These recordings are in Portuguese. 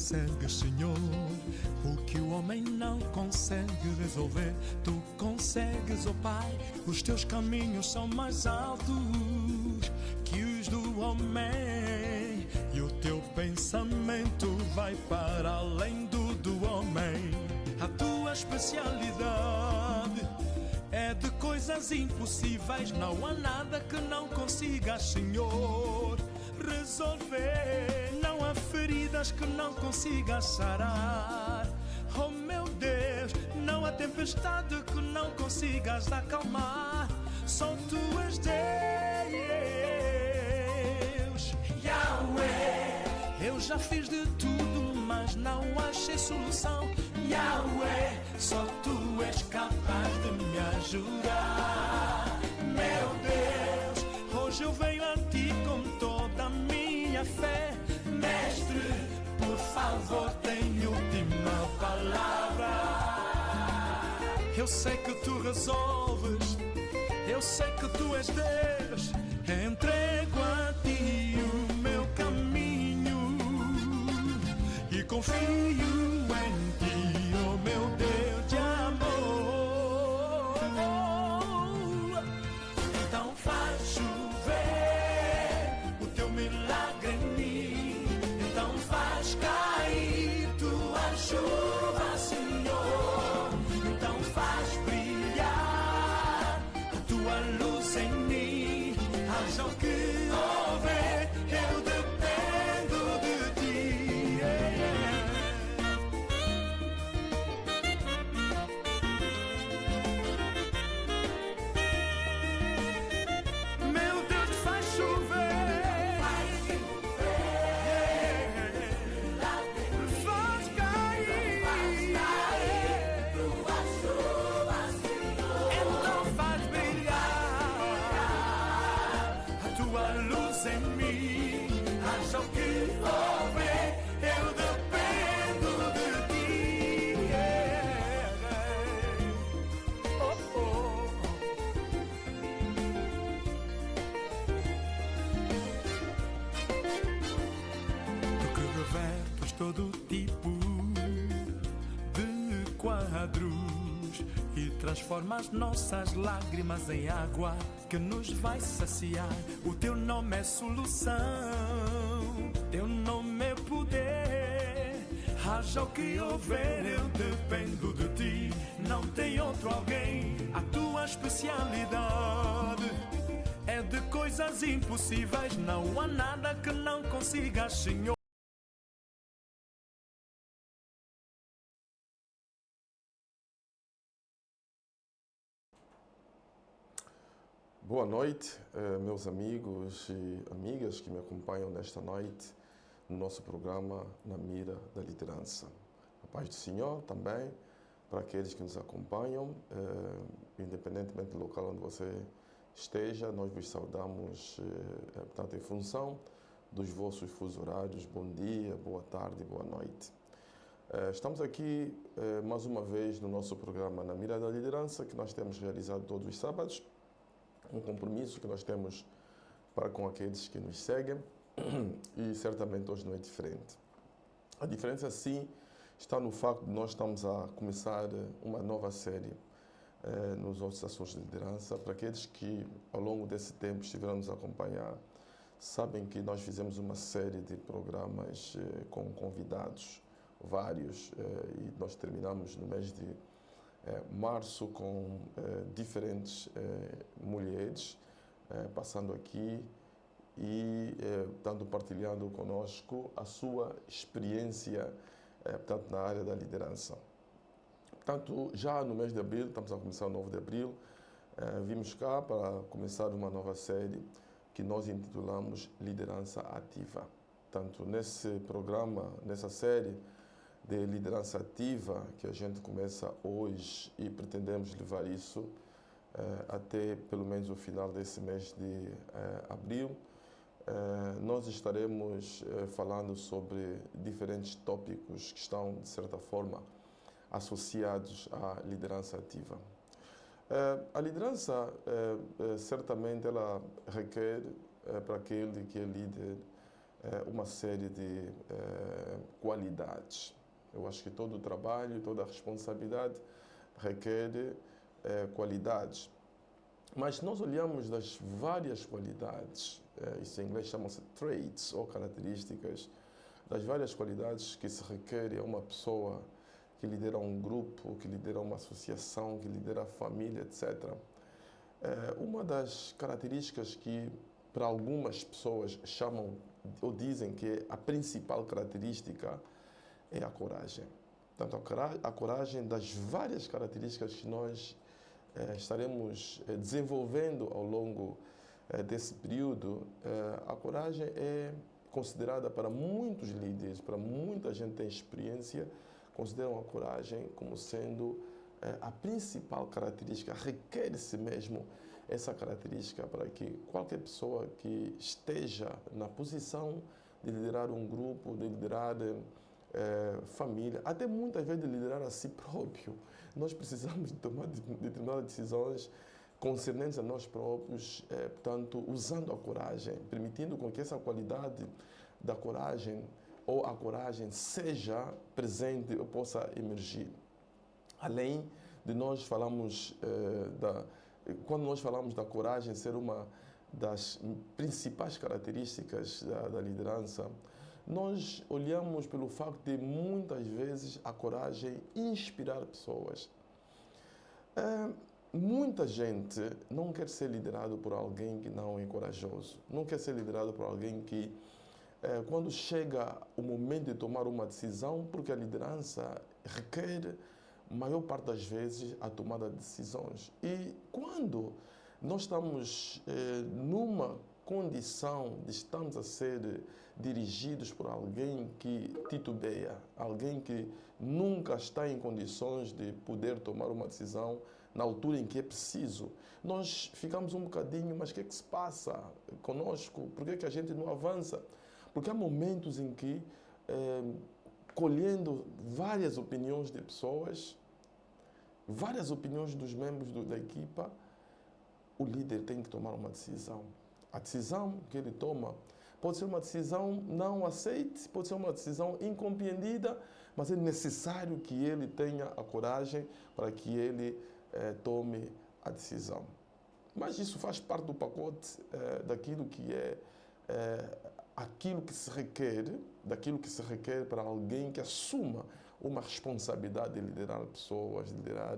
consegues, Senhor, o que o homem não consegue resolver. Tu consegues, ó Pai, os teus caminhos são mais altos que os do homem, e o teu pensamento vai para além do homem. A tua especialidade é de coisas impossíveis, não há nada que não consigas, Senhor, resolver. Não há feridas que não consigas sarar. Oh meu Deus, não há tempestade que não consigas acalmar. Só tu és Deus, Yahweh. Eu já fiz de tudo, mas não achei solução. Yahweh, só tu és capaz de me ajudar. Meu Deus, hoje eu venho a ti com toda a minha fé. Mestre, por favor, tem última palavra. Eu sei que tu resolves, eu sei que tu és Deus. Entrego a ti o meu caminho e confio em ti, oh meu Deus de amor. Então faz chover o teu milagre em mim. Então faz cair tua chuva, Senhor. Então faz brilhar a tua luz em mim. Haja o que houver, eu dependo de ti. Meu Deus, faz chover, faz cair tua chuva, Senhor. Então faz brilhar a tua luz em mim. Haja o que houver, eu dependo de ti. Oh, oh. Tu que revertes todo tipo de quadros e transformas nossas lágrimas em água que nos vai saciar. O teu nome é solução, teu nome é poder. Haja o que houver, eu dependo de ti. Não tem outro alguém. A tua especialidade é de coisas impossíveis. Não há nada que não consigas, Senhor. Boa noite, meus amigos e amigas que me acompanham nesta noite no nosso programa Na Mira da Liderança. A paz do Senhor também para aqueles que nos acompanham, independentemente do local onde você esteja, nós vos saudamos, portanto, em função dos vossos fusos horários. Bom dia, boa tarde, boa noite. Estamos aqui mais uma vez no nosso programa Na Mira da Liderança, que nós temos realizado todos os sábados. Um compromisso que nós temos para com aqueles que nos seguem e certamente hoje não é diferente. A diferença, sim, está no facto de nós estamos a começar uma nova série nos outros assuntos de liderança. Para aqueles que ao longo desse tempo estiveram a nos acompanhar, sabem que nós fizemos uma série de programas com convidados, vários, e nós terminamos no mês de março com diferentes mulheres passando aqui e tanto partilhando conosco a sua experiência portanto, na área da liderança. Portanto, já no mês de abril, estamos a começar o 9 de abril, vimos cá para começar uma nova série que nós intitulamos Liderança Ativa. Portanto, nesse programa, nessa série de liderança ativa que a gente começa hoje e pretendemos levar isso até pelo menos o final desse mês de abril, nós estaremos falando sobre diferentes tópicos que estão, de certa forma, associados à liderança ativa. A liderança, certamente, ela requer para aquele que é líder uma série de qualidades. Eu acho que todo o trabalho, toda a responsabilidade requer qualidades. Mas nós olhamos das várias qualidades, isso em inglês chama-se traits ou características, das várias qualidades que se requerem a uma pessoa que lidera um grupo, que lidera uma associação, que lidera a família, etc. Uma das características que para algumas pessoas chamam ou dizem que é a principal característica é a coragem. Portanto, a coragem das várias características que nós estaremos desenvolvendo ao longo desse período, a coragem é considerada para muitos líderes, para muita gente que tem experiência, consideram a coragem como sendo a principal característica. Requer-se mesmo essa característica para que qualquer pessoa que esteja na posição de liderar um grupo, de liderar família, até muitas vezes de liderar a si próprio, nós precisamos de tomar determinadas decisões concernentes a nós próprios, portanto, usando a coragem, permitindo com que essa qualidade da coragem ou a coragem seja presente ou possa emergir. Além de nós falarmos quando nós falamos da coragem ser uma das principais características da liderança, nós olhamos pelo facto de muitas vezes a coragem inspirar pessoas. Muita gente não quer ser liderado por alguém que não é corajoso, não quer ser liderado por alguém que, quando chega o momento de tomar uma decisão, porque a liderança requer, maior parte das vezes, a tomada de decisões. E quando nós estamos numa condição de estarmos a ser dirigidos por alguém que titubeia, alguém que nunca está em condições de poder tomar uma decisão na altura em que é preciso, nós ficamos um bocadinho, mas o que é que se passa conosco? Por que é que a gente não avança? Porque há momentos em que, colhendo várias opiniões de pessoas, várias opiniões dos membros da equipa, o líder tem que tomar uma decisão. A decisão que ele toma pode ser uma decisão não aceite, pode ser uma decisão incompreendida, mas é necessário que ele tenha a coragem para que ele tome a decisão. Mas isso faz parte do pacote daquilo que é aquilo que se requer, daquilo que se requer para alguém que assuma uma responsabilidade de liderar pessoas, de liderar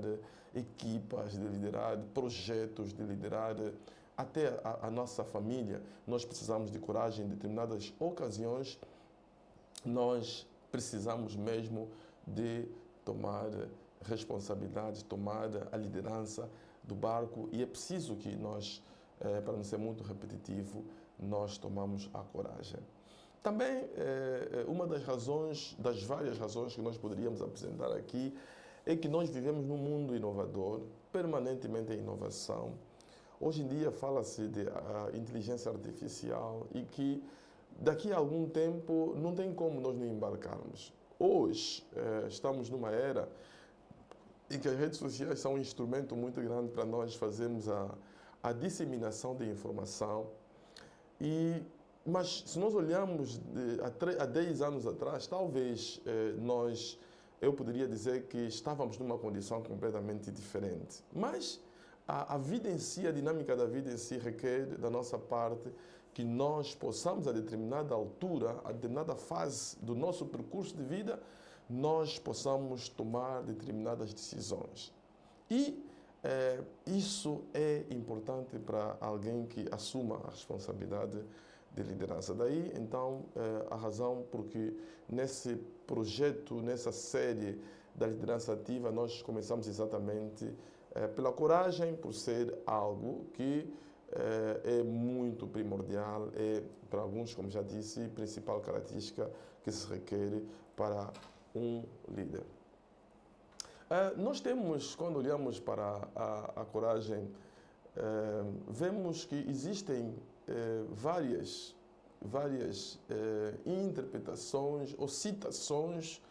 equipas, de liderar projetos, de liderar até a nossa família. Nós precisamos de coragem em determinadas ocasiões. Nós precisamos mesmo de tomar responsabilidade, tomar a liderança do barco, e é preciso que nós, para não ser muito repetitivo, nós tomamos a coragem. Também, uma das razões, das várias razões que nós poderíamos apresentar aqui, é que nós vivemos num mundo inovador, permanentemente em inovação. Hoje em dia fala-se de inteligência artificial e que daqui a algum tempo não tem como nós não embarcarmos. Hoje estamos numa era em que as redes sociais são um instrumento muito grande para nós fazermos a disseminação de informação. Mas se nós olharmos há 10 anos atrás, talvez eu poderia dizer que estávamos numa condição completamente diferente. Mas a vida em si, a dinâmica da vida em si requer da nossa parte que nós possamos, a determinada altura, a determinada fase do nosso percurso de vida, nós possamos tomar determinadas decisões. E isso é importante para alguém que assuma a responsabilidade de liderança. Daí, então, a razão porque nesse projeto, nessa série da liderança ativa, nós começamos exatamente pela coragem, por ser algo que é muito primordial, é, para alguns, como já disse, principal característica que se requer para um líder. Nós temos, quando olhamos para a coragem, vemos que existem várias interpretações ou citações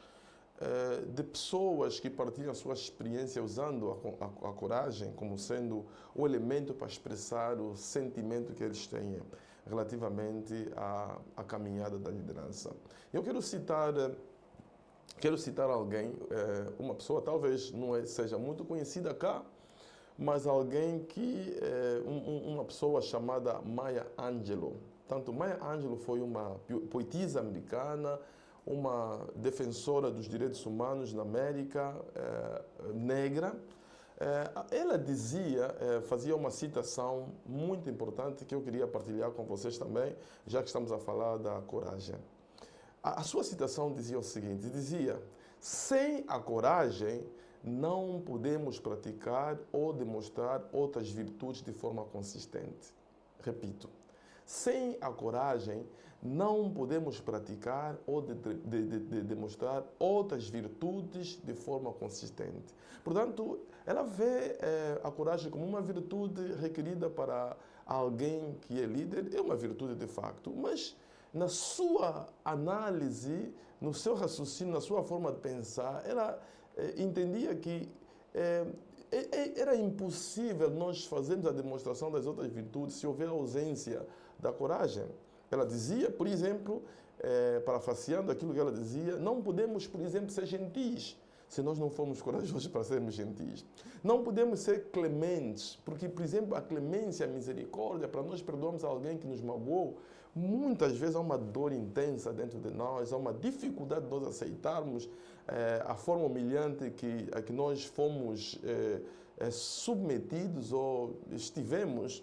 de pessoas que partilham a sua experiência usando a coragem como sendo o elemento para expressar o sentimento que eles têm. relativamente à caminhada da liderança. Eu quero citar alguém, uma pessoa talvez não seja muito conhecida cá, mas alguém que uma pessoa chamada Maya Angelou. Tanto Maya Angelou foi uma poetisa americana, uma defensora dos direitos humanos na América, negra. Ela dizia, fazia uma citação muito importante que eu queria partilhar com vocês também, já que estamos a falar da coragem. A sua citação dizia o seguinte, dizia: sem a coragem não podemos praticar ou demonstrar outras virtudes de forma consistente. Repito, sem a coragem não podemos praticar ou demonstrar outras virtudes de forma consistente. Portanto, ela vê a coragem como uma virtude requerida para alguém que é líder, é uma virtude de facto, mas na sua análise, no seu raciocínio, na sua forma de pensar, ela entendia que era impossível nós fazermos a demonstração das outras virtudes se houver ausência da coragem. Ela dizia, por exemplo, parafraseando aquilo que ela dizia, não podemos, por exemplo, ser gentis se nós não formos corajosos para sermos gentis. Não podemos ser clementes, porque, por exemplo, a clemência, a misericórdia, para nós perdoarmos alguém que nos magoou, muitas vezes há uma dor intensa dentro de nós, há uma dificuldade de nós aceitarmos a forma humilhante a que nós fomos submetidos ou estivemos,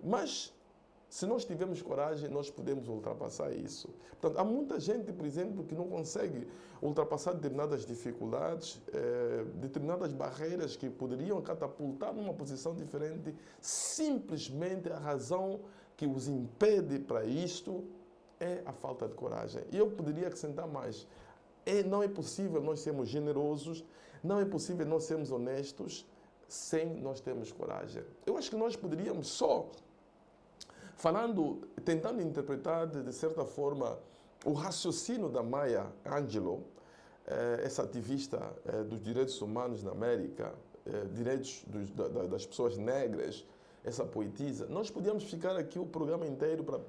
mas se nós tivermos coragem, nós podemos ultrapassar isso. Portanto, há muita gente, por exemplo, que não consegue ultrapassar determinadas dificuldades, determinadas barreiras que poderiam catapultar numa posição diferente, simplesmente a razão que os impede para isto é a falta de coragem. E eu poderia acrescentar mais. Não é possível nós sermos generosos, não é possível nós sermos honestos sem nós termos coragem. Eu acho que nós poderíamos só, tentando interpretar de certa forma o raciocínio da Maya Angelou, essa ativista dos direitos humanos na América, direitos das pessoas negras, essa poetisa, nós podíamos ficar aqui o programa inteiro para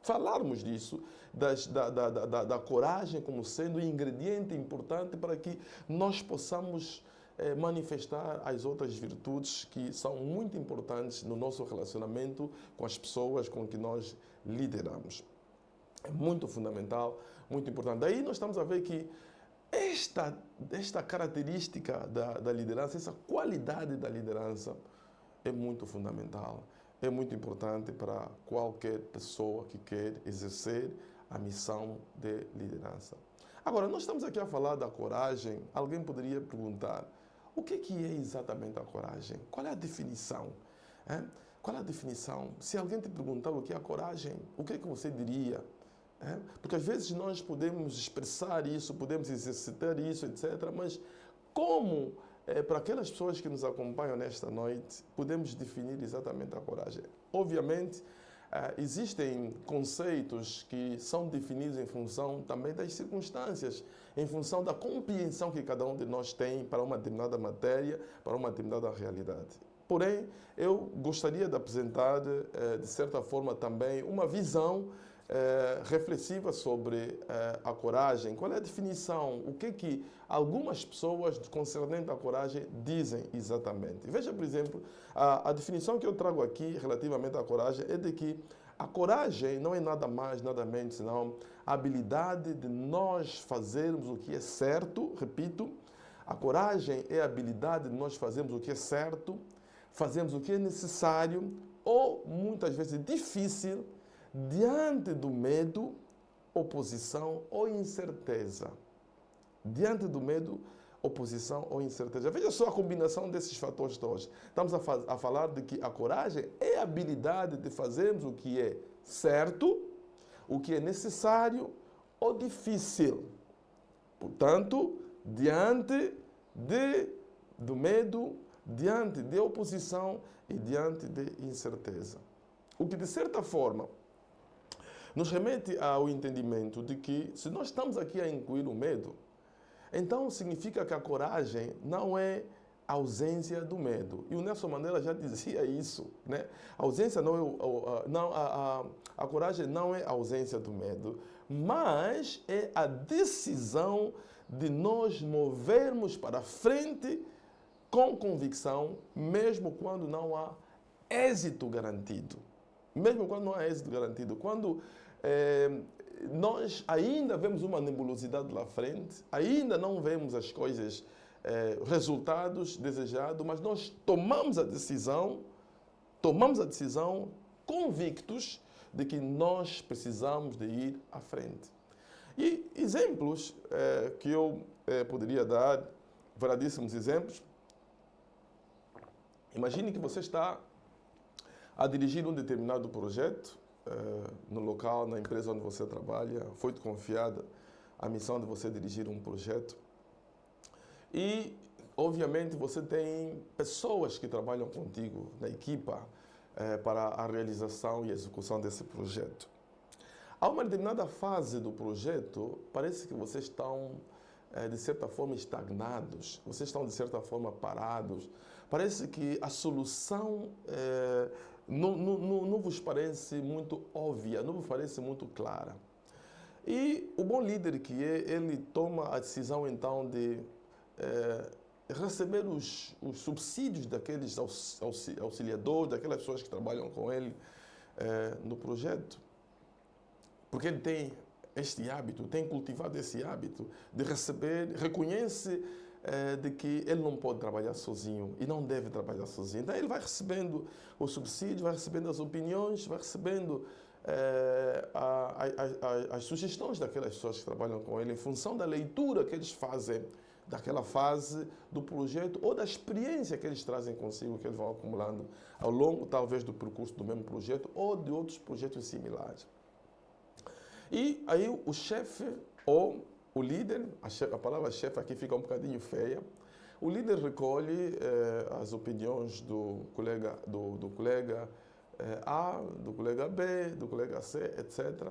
falarmos disso, da coragem como sendo um ingrediente importante para que nós possamos manifestar as outras virtudes que são muito importantes no nosso relacionamento com as pessoas com que nós lideramos. É muito fundamental, muito importante. Daí nós estamos a ver que esta característica da liderança, essa qualidade da liderança é muito fundamental, é muito importante para qualquer pessoa que quer exercer a missão de liderança. Agora, nós estamos aqui a falar da coragem. Alguém poderia perguntar, o que é exatamente a coragem? Qual é a definição? Qual é a definição? Se alguém te perguntar o que é a coragem, o que você diria? Porque às vezes nós podemos expressar isso, podemos exercitar isso, etc. Mas como, para aquelas pessoas que nos acompanham nesta noite, podemos definir exatamente a coragem? Obviamente, existem conceitos que são definidos em função também das circunstâncias, em função da compreensão que cada um de nós tem para uma determinada matéria, para uma determinada realidade. Porém, eu gostaria de apresentar, de certa forma também, uma visão reflexiva sobre a coragem. Qual é a definição? O que algumas pessoas concernente à coragem dizem exatamente? Veja, por exemplo, a definição que eu trago aqui relativamente à coragem é de que a coragem não é nada mais, nada menos, senão a habilidade de nós fazermos o que é certo, repito, a coragem é a habilidade de nós fazermos o que é certo, fazermos o que é necessário ou, muitas vezes, difícil, diante do medo, oposição ou incerteza. Diante do medo, oposição ou incerteza. Veja só a combinação desses fatores todos. Estamos a falar de que a coragem é a habilidade de fazermos o que é certo, o que é necessário ou difícil. Portanto, diante do medo, diante de oposição e diante de incerteza. O que, de certa forma, nos remete ao entendimento de que, se nós estamos aqui a incluir o medo, então significa que a coragem não é a ausência do medo. E o Nelson Mandela já dizia isso, né? A ausência não é, a coragem não é a ausência do medo, mas é a decisão de nós movermos para frente com convicção, mesmo quando não há êxito garantido. Mesmo quando não há êxito garantido. Quando nós ainda vemos uma nebulosidade lá frente, ainda não vemos as coisas, resultados desejados, mas nós tomamos a decisão convictos de que nós precisamos de ir à frente. E exemplos que eu poderia dar, variadíssimos exemplos. Imagine que você está a dirigir um determinado projeto no local, na empresa onde você trabalha, foi-te confiada a missão de você dirigir um projeto. E, obviamente, você tem pessoas que trabalham contigo na equipa para a realização e execução desse projeto. Há uma determinada fase do projeto, parece que vocês estão, de certa forma, estagnados, vocês estão, de certa forma, parados. Parece que a solução não vos parece muito óbvia, não vos parece muito clara. E o bom líder que é, ele toma a decisão, então, de receber os subsídios daqueles auxiliadores, daquelas pessoas que trabalham com ele no projeto. Porque ele tem este hábito, tem cultivado esse hábito de receber, reconhece de que ele não pode trabalhar sozinho e não deve trabalhar sozinho. Então ele vai recebendo os subsídios, vai recebendo as opiniões, vai recebendo as sugestões daquelas pessoas que trabalham com ele em função da leitura que eles fazem daquela fase do projeto ou da experiência que eles trazem consigo, que eles vão acumulando ao longo, talvez, do percurso do mesmo projeto ou de outros projetos similares. E aí o chefe ou o líder, a palavra chefe aqui fica um bocadinho feia, o líder recolhe as opiniões do colega, do colega A, do colega B, do colega C, etc.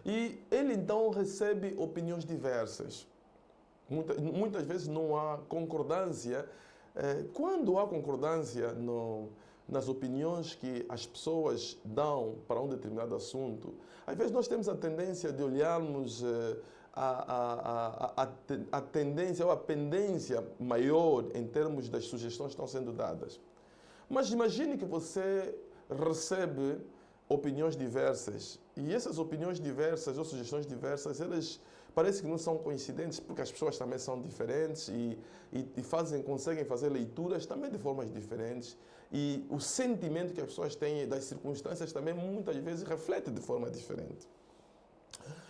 E ele então recebe opiniões diversas. Muitas vezes não há concordância. Quando há concordância nas opiniões que as pessoas dão para um determinado assunto, às vezes nós temos a tendência de olharmos a tendência ou a pendência maior em termos das sugestões que estão sendo dadas. Mas imagine que você recebe opiniões diversas e essas opiniões diversas ou sugestões diversas, elas parece que não são coincidentes porque as pessoas também são diferentes e conseguem fazer leituras também de formas diferentes e o sentimento que as pessoas têm das circunstâncias também muitas vezes reflete de forma diferente.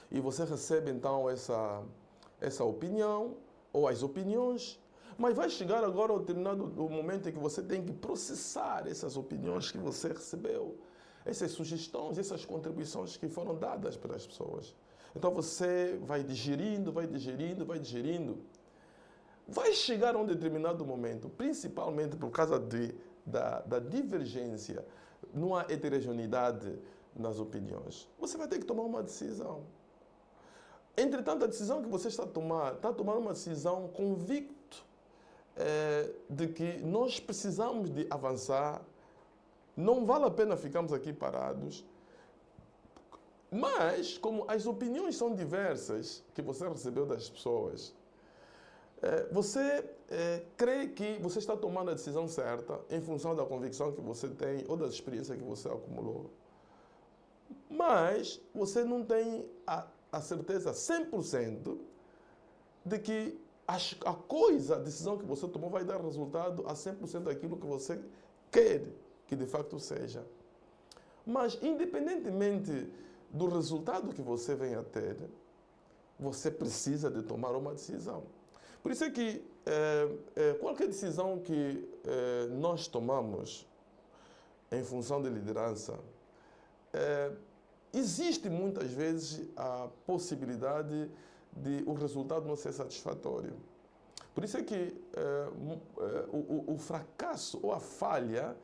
E você recebe então essa opinião ou as opiniões, mas vai chegar agora ao determinado momento em que você tem que processar essas opiniões que você recebeu, essas sugestões, essas contribuições que foram dadas pelas pessoas. Então você vai digerindo, vai digerindo, vai digerindo. Vai chegar a um determinado momento, principalmente por causa da divergência, não há heterogeneidade nas opiniões. Você vai ter que tomar uma decisão. Entretanto, a decisão que você está tomando uma decisão convicto de que nós precisamos de avançar, não vale a pena ficarmos aqui parados. Mas, como as opiniões são diversas que você recebeu das pessoas, você crê que você está tomando a decisão certa em função da convicção que você tem ou da experiência que você acumulou. Mas você não tem a certeza 100% de que a decisão que você tomou vai dar resultado a 100% daquilo que você quer que de facto seja. Mas, independentemente do resultado que você venha a ter, você precisa de tomar uma decisão. Por isso é que qualquer decisão que nós tomamos em função de liderança, existe muitas vezes a possibilidade de o resultado não ser satisfatório. Por isso é que o fracasso ou a falha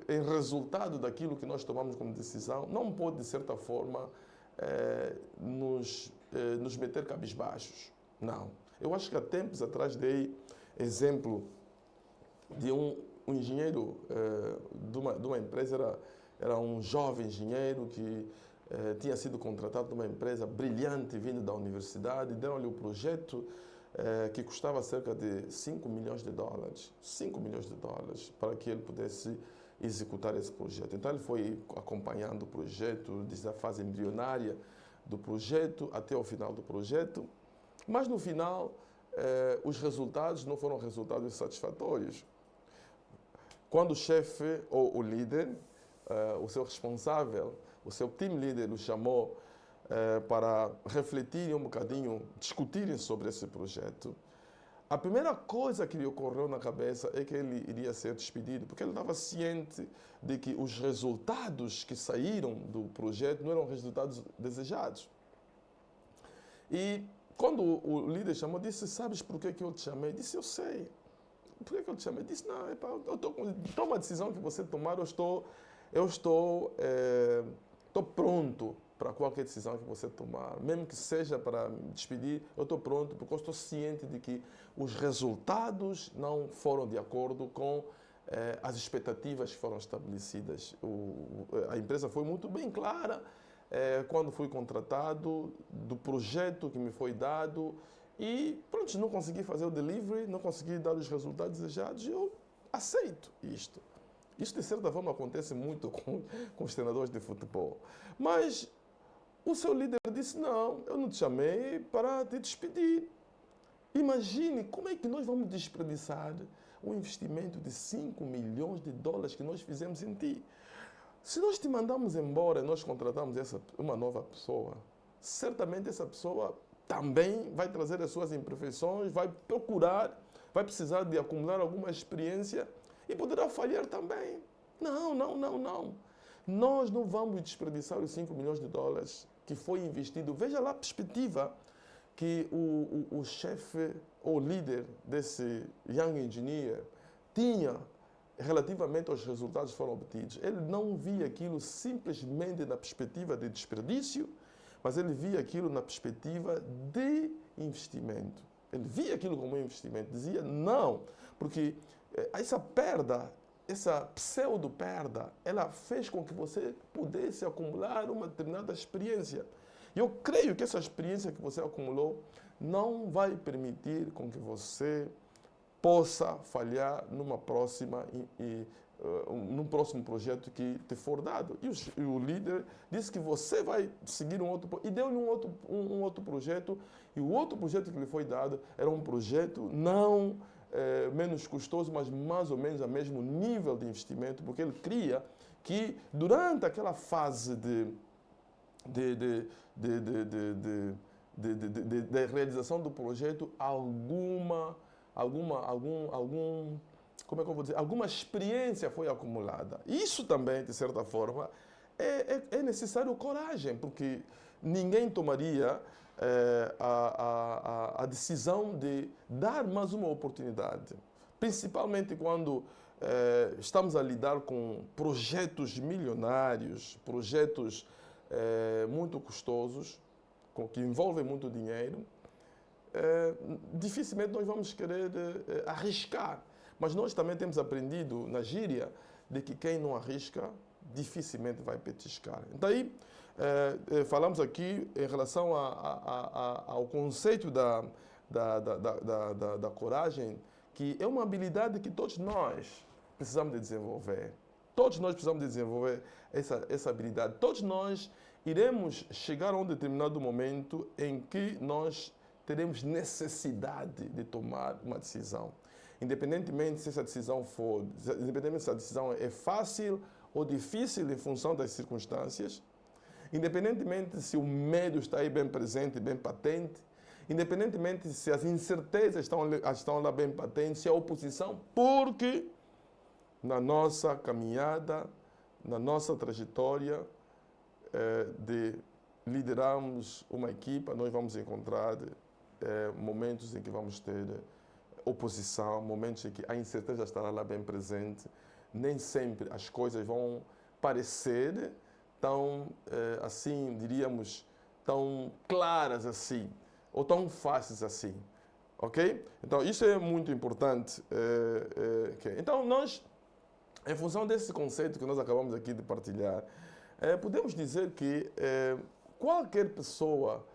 em resultado daquilo que nós tomamos como decisão, não pode, de certa forma, nos meter cabisbaixos. Não. Eu acho que há tempos atrás dei exemplo de um engenheiro de uma empresa, era um jovem engenheiro que tinha sido contratado de uma empresa brilhante vindo da universidade, deram-lhe o projeto que custava cerca de 5 milhões de dólares. 5 milhões de dólares para que ele pudesse executar esse projeto. Então ele foi acompanhando o projeto desde a fase embrionária do projeto até o final do projeto, mas no final os resultados não foram resultados satisfatórios. Quando o chefe ou o líder, o seu responsável, o seu team leader o chamou para refletirem um bocadinho, discutirem sobre esse projeto, a primeira coisa que lhe ocorreu na cabeça é que ele iria ser despedido, porque ele estava ciente de que os resultados que saíram do projeto não eram resultados desejados. E quando o líder chamou, disse: sabes por que eu te chamei? Eu disse: eu sei. Por que eu te chamei? Eu disse: não, toma a decisão que você tomar, eu estou pronto para qualquer decisão que você tomar. Mesmo que seja para me despedir, eu estou pronto, porque eu estou ciente de que os resultados não foram de acordo com as expectativas que foram estabelecidas. A empresa foi muito bem clara quando fui contratado, do projeto que me foi dado, e pronto, não consegui fazer o delivery, não consegui dar os resultados desejados, eu aceito isto. Isso, de certa forma, acontece muito com os treinadores de futebol. Mas o seu líder disse: não, eu não te chamei para te despedir. Imagine como é que nós vamos desperdiçar um investimento de 5 milhões de dólares que nós fizemos em ti. Se nós te mandamos embora e nós contratamos uma nova pessoa, certamente essa pessoa também vai trazer as suas imperfeições, vai precisar de acumular alguma experiência e poderá falhar também. Não. Nós não vamos desperdiçar os 5 milhões de dólares que foi investido. Veja lá a perspectiva que o chefe ou líder desse Young Engineer tinha relativamente aos resultados que foram obtidos. Ele não via aquilo simplesmente na perspectiva de desperdício, mas ele via aquilo na perspectiva de investimento. Ele via aquilo como um investimento. Dizia não, porque essa perda, essa pseudo-perda, ela fez com que você pudesse acumular uma determinada experiência. E eu creio que essa experiência que você acumulou não vai permitir com que você possa falhar num próximo projeto que te for dado. E o líder disse que você vai seguir e deu-lhe um outro projeto, e o outro projeto que lhe foi dado era um projeto não menos custoso, mas mais ou menos ao mesmo nível de investimento, porque ele queria que durante aquela fase de realização do projeto, alguma experiência foi acumulada. Isso também, de certa forma, é necessário coragem, porque ninguém tomaria a decisão de dar mais uma oportunidade, principalmente quando estamos a lidar com projetos milionários, projetos muito custosos, que envolvem muito dinheiro. Dificilmente nós vamos querer arriscar. Mas nós também temos aprendido na gíria de que quem não arrisca dificilmente vai petiscar. Então aí falamos aqui em relação ao conceito da coragem, que é uma habilidade que todos nós precisamos de desenvolver. Todos nós precisamos de desenvolver essa habilidade. Todos nós iremos chegar a um determinado momento em que nós teremos necessidade de tomar uma decisão. Independentemente se essa decisão é fácil ou difícil em função das circunstâncias, independentemente se o medo está aí bem presente, bem patente, independentemente se as incertezas estão lá bem patentes, se a oposição, porque na nossa caminhada, na nossa trajetória de liderarmos uma equipa, nós vamos encontrar momentos em que vamos ter oposição, momentos em que a incerteza estará lá bem presente. Nem sempre as coisas vão parecer tão, assim, diríamos, tão claras assim, ou tão fáceis assim. Ok? Então, isso é muito importante. Então, nós, em função desse conceito que nós acabamos aqui de partilhar, podemos dizer que qualquer pessoa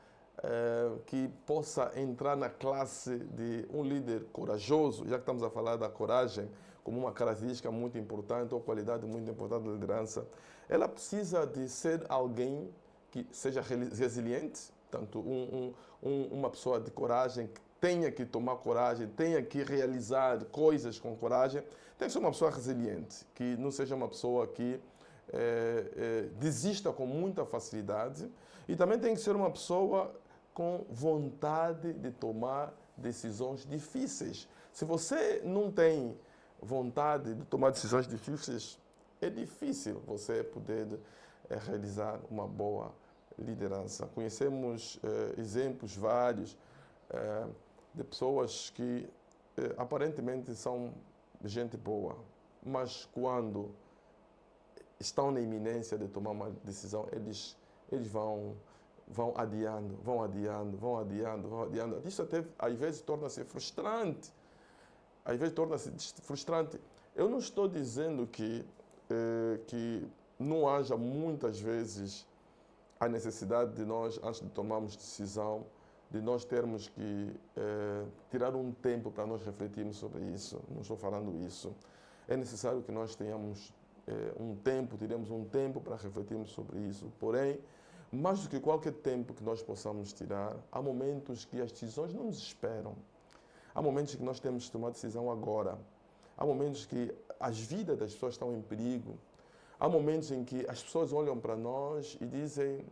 que possa entrar na classe de um líder corajoso, já que estamos a falar da coragem como uma característica muito importante ou qualidade muito importante da liderança, ela precisa de ser alguém que seja resiliente, tanto uma pessoa de coragem que tenha que tomar coragem, tenha que realizar coisas com coragem, tem que ser uma pessoa resiliente, que não seja uma pessoa que desista com muita facilidade, e também tem que ser uma pessoa com vontade de tomar decisões difíceis. Se você não tem vontade de tomar decisões difíceis, é difícil você poder realizar uma boa liderança. Conhecemos exemplos vários de pessoas que aparentemente são gente boa, mas quando estão na iminência de tomar uma decisão, eles vão adiando. Isso até às vezes torna-se frustrante. Eu não estou dizendo que não haja muitas vezes a necessidade de nós, antes de tomarmos decisão, de nós termos que tirar um tempo para nós refletirmos sobre isso. Não estou falando isso. É necessário que nós tenhamos tiremos um tempo para refletirmos sobre isso. Porém, mais do que qualquer tempo que nós possamos tirar, há momentos que as decisões não nos esperam. Há momentos que nós temos que tomar decisão agora. Há momentos que as vidas das pessoas estão em perigo. Há momentos em que as pessoas olham para nós e dizem: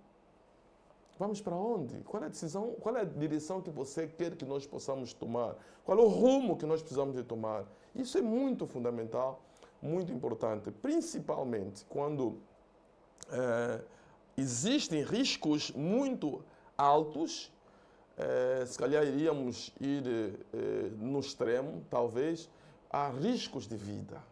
vamos para onde? Qual é a decisão? Qual é a direção que você quer que nós possamos tomar? Qual é o rumo que nós precisamos de tomar? Isso é muito fundamental, muito importante, principalmente quando existem riscos muito altos. Se calhar iríamos ir no extremo, talvez. Há riscos de vida.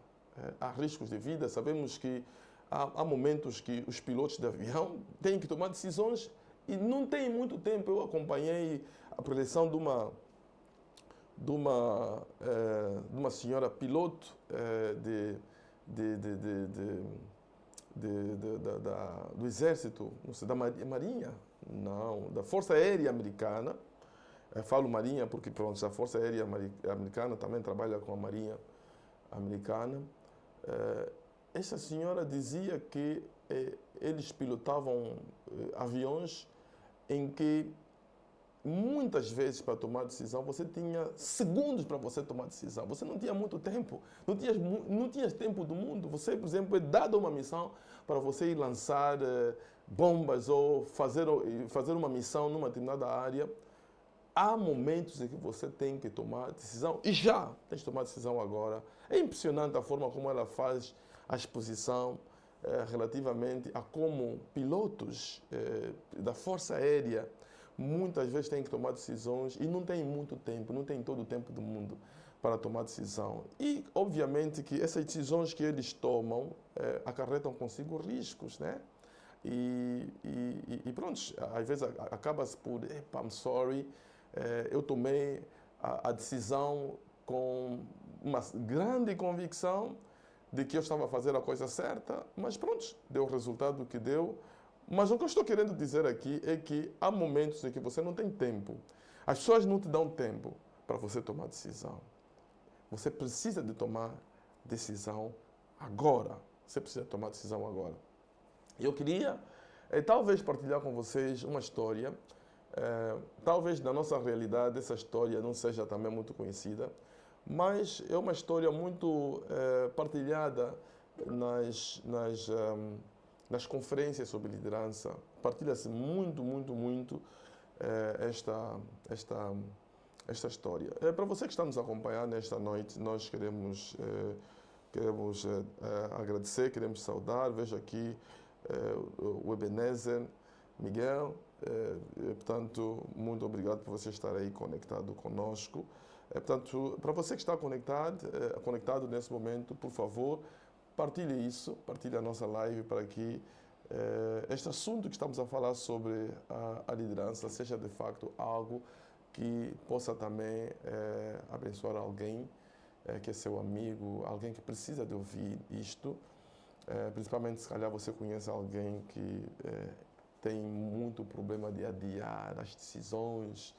Há riscos de vida. Sabemos que há momentos que os pilotos de avião têm que tomar decisões e não tem muito tempo. Eu acompanhei a preleção de uma senhora piloto do exército, não sei, da Marinha, não, da Força Aérea Americana. Falo Marinha porque, pronto, a Força Aérea Americana também trabalha com a Marinha Americana. Essa senhora dizia que eles pilotavam aviões em que muitas vezes para tomar decisão você tinha segundos para você tomar decisão. Você não tinha muito tempo, não tinha tempo do mundo. Você, por exemplo, é dada uma missão para você ir lançar bombas ou fazer uma missão numa determinada área. Há momentos em que você tem que tomar decisão e já tem que tomar decisão agora. É impressionante a forma como ela faz a exposição relativamente a como pilotos da Força Aérea muitas vezes têm que tomar decisões e não têm muito tempo, não têm todo o tempo do mundo para tomar decisão. E, obviamente, que essas decisões que eles tomam acarretam consigo riscos, né? E pronto, às vezes acaba-se por, I'm sorry, eu tomei a decisão com uma grande convicção de que eu estava a fazer a coisa certa, mas pronto, deu o resultado que deu. Mas o que eu estou querendo dizer aqui é que há momentos em que você não tem tempo. As pessoas não te dão tempo para você tomar decisão. Você precisa de tomar decisão agora. Você precisa tomar decisão agora. Eu queria, talvez, partilhar com vocês uma história. Talvez na nossa realidade essa história não seja também muito conhecida, mas é uma história muito partilhada nas conferências sobre liderança. Partilha-se muito esta história. Para você que está nos acompanhando nesta noite, nós queremos agradecer, queremos saudar. Vejo aqui o Ebenezer Miguel. Portanto, muito obrigado por você estar aí conectado conosco. Portanto, para você que está conectado nesse momento, por favor, partilhe isso, partilhe a nossa live para que este assunto que estamos a falar sobre a liderança seja de facto algo que possa também abençoar alguém que é seu amigo, alguém que precisa de ouvir isto. Principalmente se calhar você conhece alguém que tem muito problema de adiar as decisões.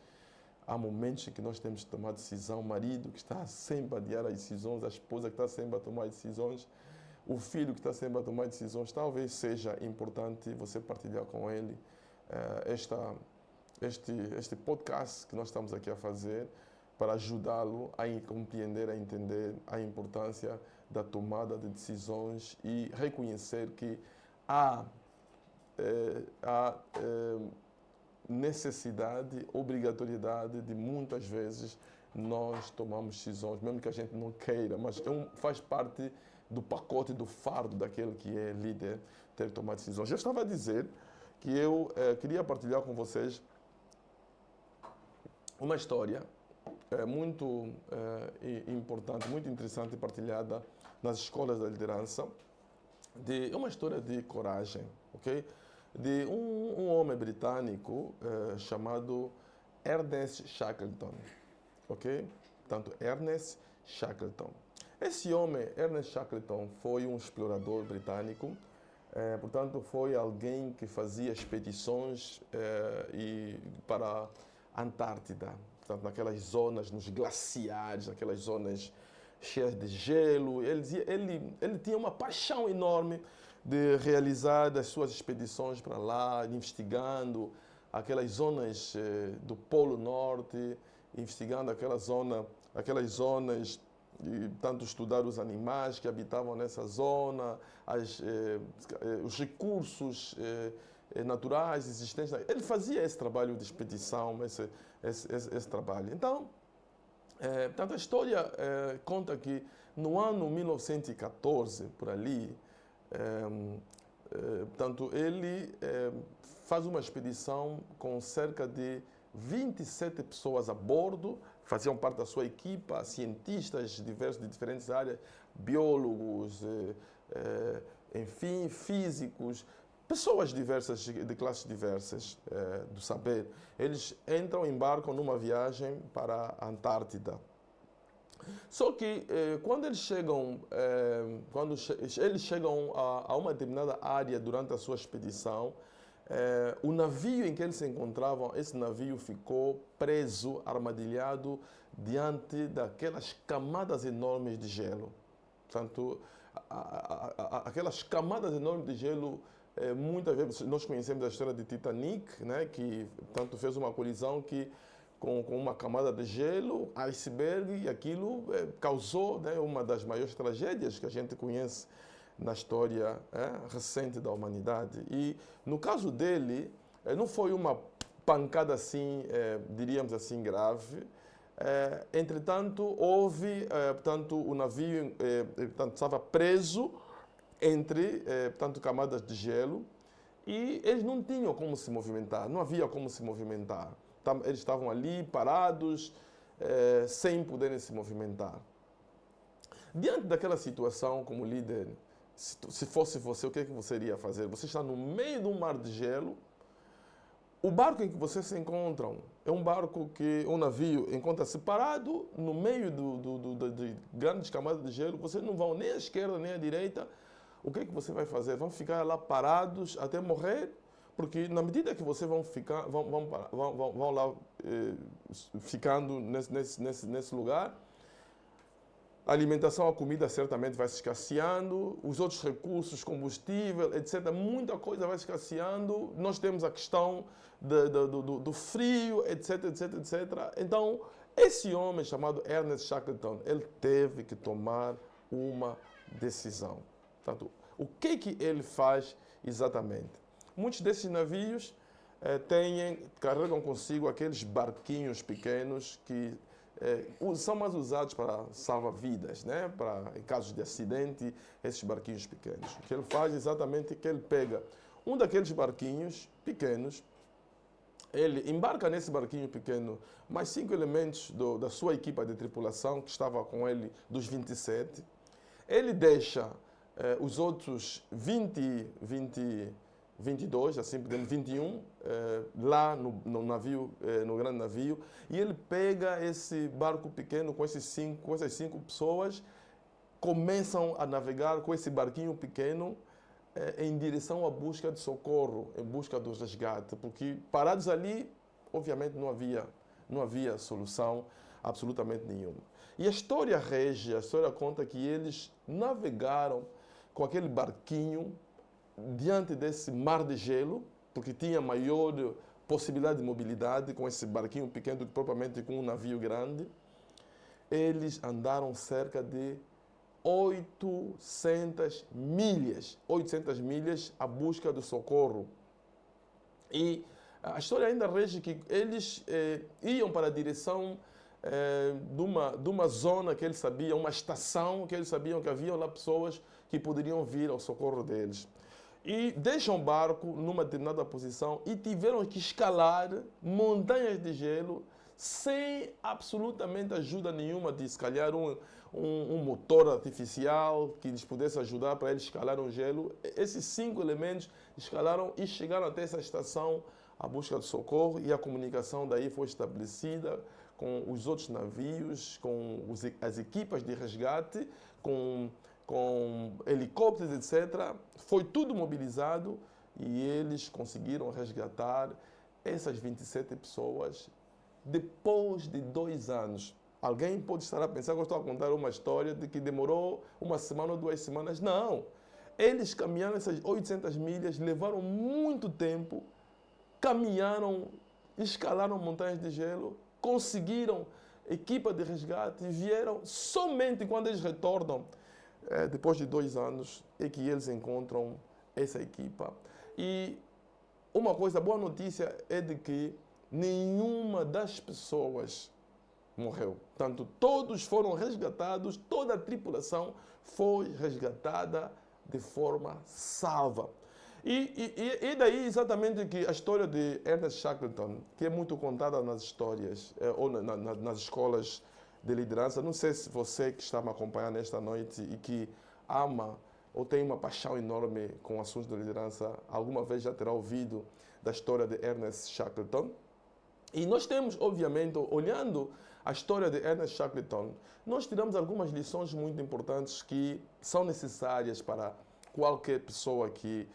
Há momentos em que nós temos que tomar decisão, o marido que está sempre a adiar as decisões, a esposa que está sempre a tomar decisões, o filho que está sempre a tomar decisões. Talvez seja importante você partilhar com ele este podcast que nós estamos aqui a fazer para ajudá-lo a compreender, a entender a importância da tomada de decisões e reconhecer que há necessidade, obrigatoriedade de muitas vezes nós tomamos decisões, mesmo que a gente não queira, mas faz parte do pacote, do fardo daquele que é líder, ter que tomar decisões. Eu estava a dizer que eu queria partilhar com vocês uma história muito importante, muito interessante, partilhada nas escolas da liderança, de uma história de coragem, ok? De um homem britânico chamado Ernest Shackleton, ok? Portanto, Ernest Shackleton. Esse homem, Ernest Shackleton, foi um explorador britânico, portanto, foi alguém que fazia expedições para a Antártida, portanto, naquelas zonas, nos glaciares, naquelas zonas cheias de gelo. Ele tinha uma paixão enorme de realizar as suas expedições para lá, investigando aquelas zonas do Polo Norte, investigando aquelas zonas, e tanto estudar os animais que habitavam nessa zona, os recursos naturais existentes. Ele fazia esse trabalho de expedição, esse trabalho. Então, portanto, a história conta que no ano 1914, por ali, portanto, ele faz uma expedição com cerca de 27 pessoas a bordo, faziam parte da sua equipa, cientistas de diferentes áreas, biólogos, enfim, físicos, pessoas diversas, de classes diversas do saber. Eles embarcam numa viagem para a Antártida. Só que quando eles chegam a uma determinada área durante a sua expedição, o navio em que eles se encontravam, esse navio ficou preso, armadilhado, diante daquelas camadas enormes de gelo. Portanto, aquelas camadas enormes de gelo, muitas vezes nós conhecemos a história de Titanic, né, que tanto fez uma colisão que com uma camada de gelo, iceberg, e aquilo causou, né, uma das maiores tragédias que a gente conhece na história recente da humanidade. E no caso dele, não foi uma pancada assim, diríamos assim, grave. Entretanto, houve, portanto, o navio portanto, estava preso entre, portanto, camadas de gelo e eles não tinham como se movimentar, não havia como se movimentar. Eles estavam ali parados, sem poderem se movimentar. Diante daquela situação, como líder, se fosse você, o que é que você iria fazer? Você está no meio de um mar de gelo, o barco em que vocês se encontram é um barco um navio encontra-se parado no meio de grandes camadas de gelo, vocês não vão nem à esquerda nem à direita. O que é que você vai fazer? Vão ficar lá parados até morrer? Porque na medida que vocês vão lá ficando nesse lugar, a alimentação, a comida certamente vai se escasseando, os outros recursos, combustível, etc. Muita coisa vai se escasseando. Nós temos a questão do frio, etc, etc, etc. Então, esse homem chamado Ernest Shackleton, ele teve que tomar uma decisão. Portanto, o que ele faz exatamente? Muitos desses navios carregam consigo aqueles barquinhos pequenos que são mais usados para salvar vidas, né? Em casos de acidente, esses barquinhos pequenos. O que ele faz exatamente é que ele pega um daqueles barquinhos pequenos, ele embarca nesse barquinho pequeno mais 5 elementos da sua equipa de tripulação, que estava com ele, dos 27. Ele deixa os outros 20 22, assim podemos, 21, lá no navio, no grande navio, e ele pega esse barco pequeno com essas 5 pessoas, começam a navegar com esse barquinho pequeno em direção à busca de socorro, em busca do resgate, porque parados ali, obviamente não havia solução absolutamente nenhuma. E a história rege, a história conta que eles navegaram com aquele barquinho diante desse mar de gelo, porque tinha maior possibilidade de mobilidade com esse barquinho pequeno do que propriamente com um navio grande. Eles andaram cerca de 800 milhas à busca do socorro. E a história ainda rege que eles iam para a direção de uma zona que eles sabiam, uma estação que eles sabiam que havia lá pessoas que poderiam vir ao socorro deles. E deixam o barco numa determinada posição e tiveram que escalar montanhas de gelo sem absolutamente ajuda nenhuma de, se calhar, um motor artificial que lhes pudesse ajudar para eles escalar o gelo. Esses 5 elementos escalaram e chegaram até essa estação à busca de socorro, e a comunicação daí foi estabelecida com os outros navios, com as equipas de resgate, com helicópteros, etc. Foi tudo mobilizado e eles conseguiram resgatar essas 27 pessoas depois de 2 anos. Alguém pode estar a pensar que eu estou a contar uma história de que demorou 1 semana ou 2 semanas. Não! Eles caminharam essas 800 milhas, levaram muito tempo, caminharam, escalaram montanhas de gelo, conseguiram equipa de resgate e vieram somente quando eles retornam depois de 2 anos, é que eles encontram essa equipa. E uma coisa, boa notícia é de que nenhuma das pessoas morreu. Portanto, todos foram resgatados, toda a tripulação foi resgatada de forma salva. E daí exatamente que a história de Ernest Shackleton, que é muito contada nas histórias, ou nas escolas de liderança. Não sei se você que está me acompanhando nesta noite e que ama ou tem uma paixão enorme com assuntos de liderança, alguma vez já terá ouvido da história de Ernest Shackleton. E nós temos, obviamente, olhando a história de Ernest Shackleton, nós tiramos algumas lições muito importantes que são necessárias para qualquer pessoa que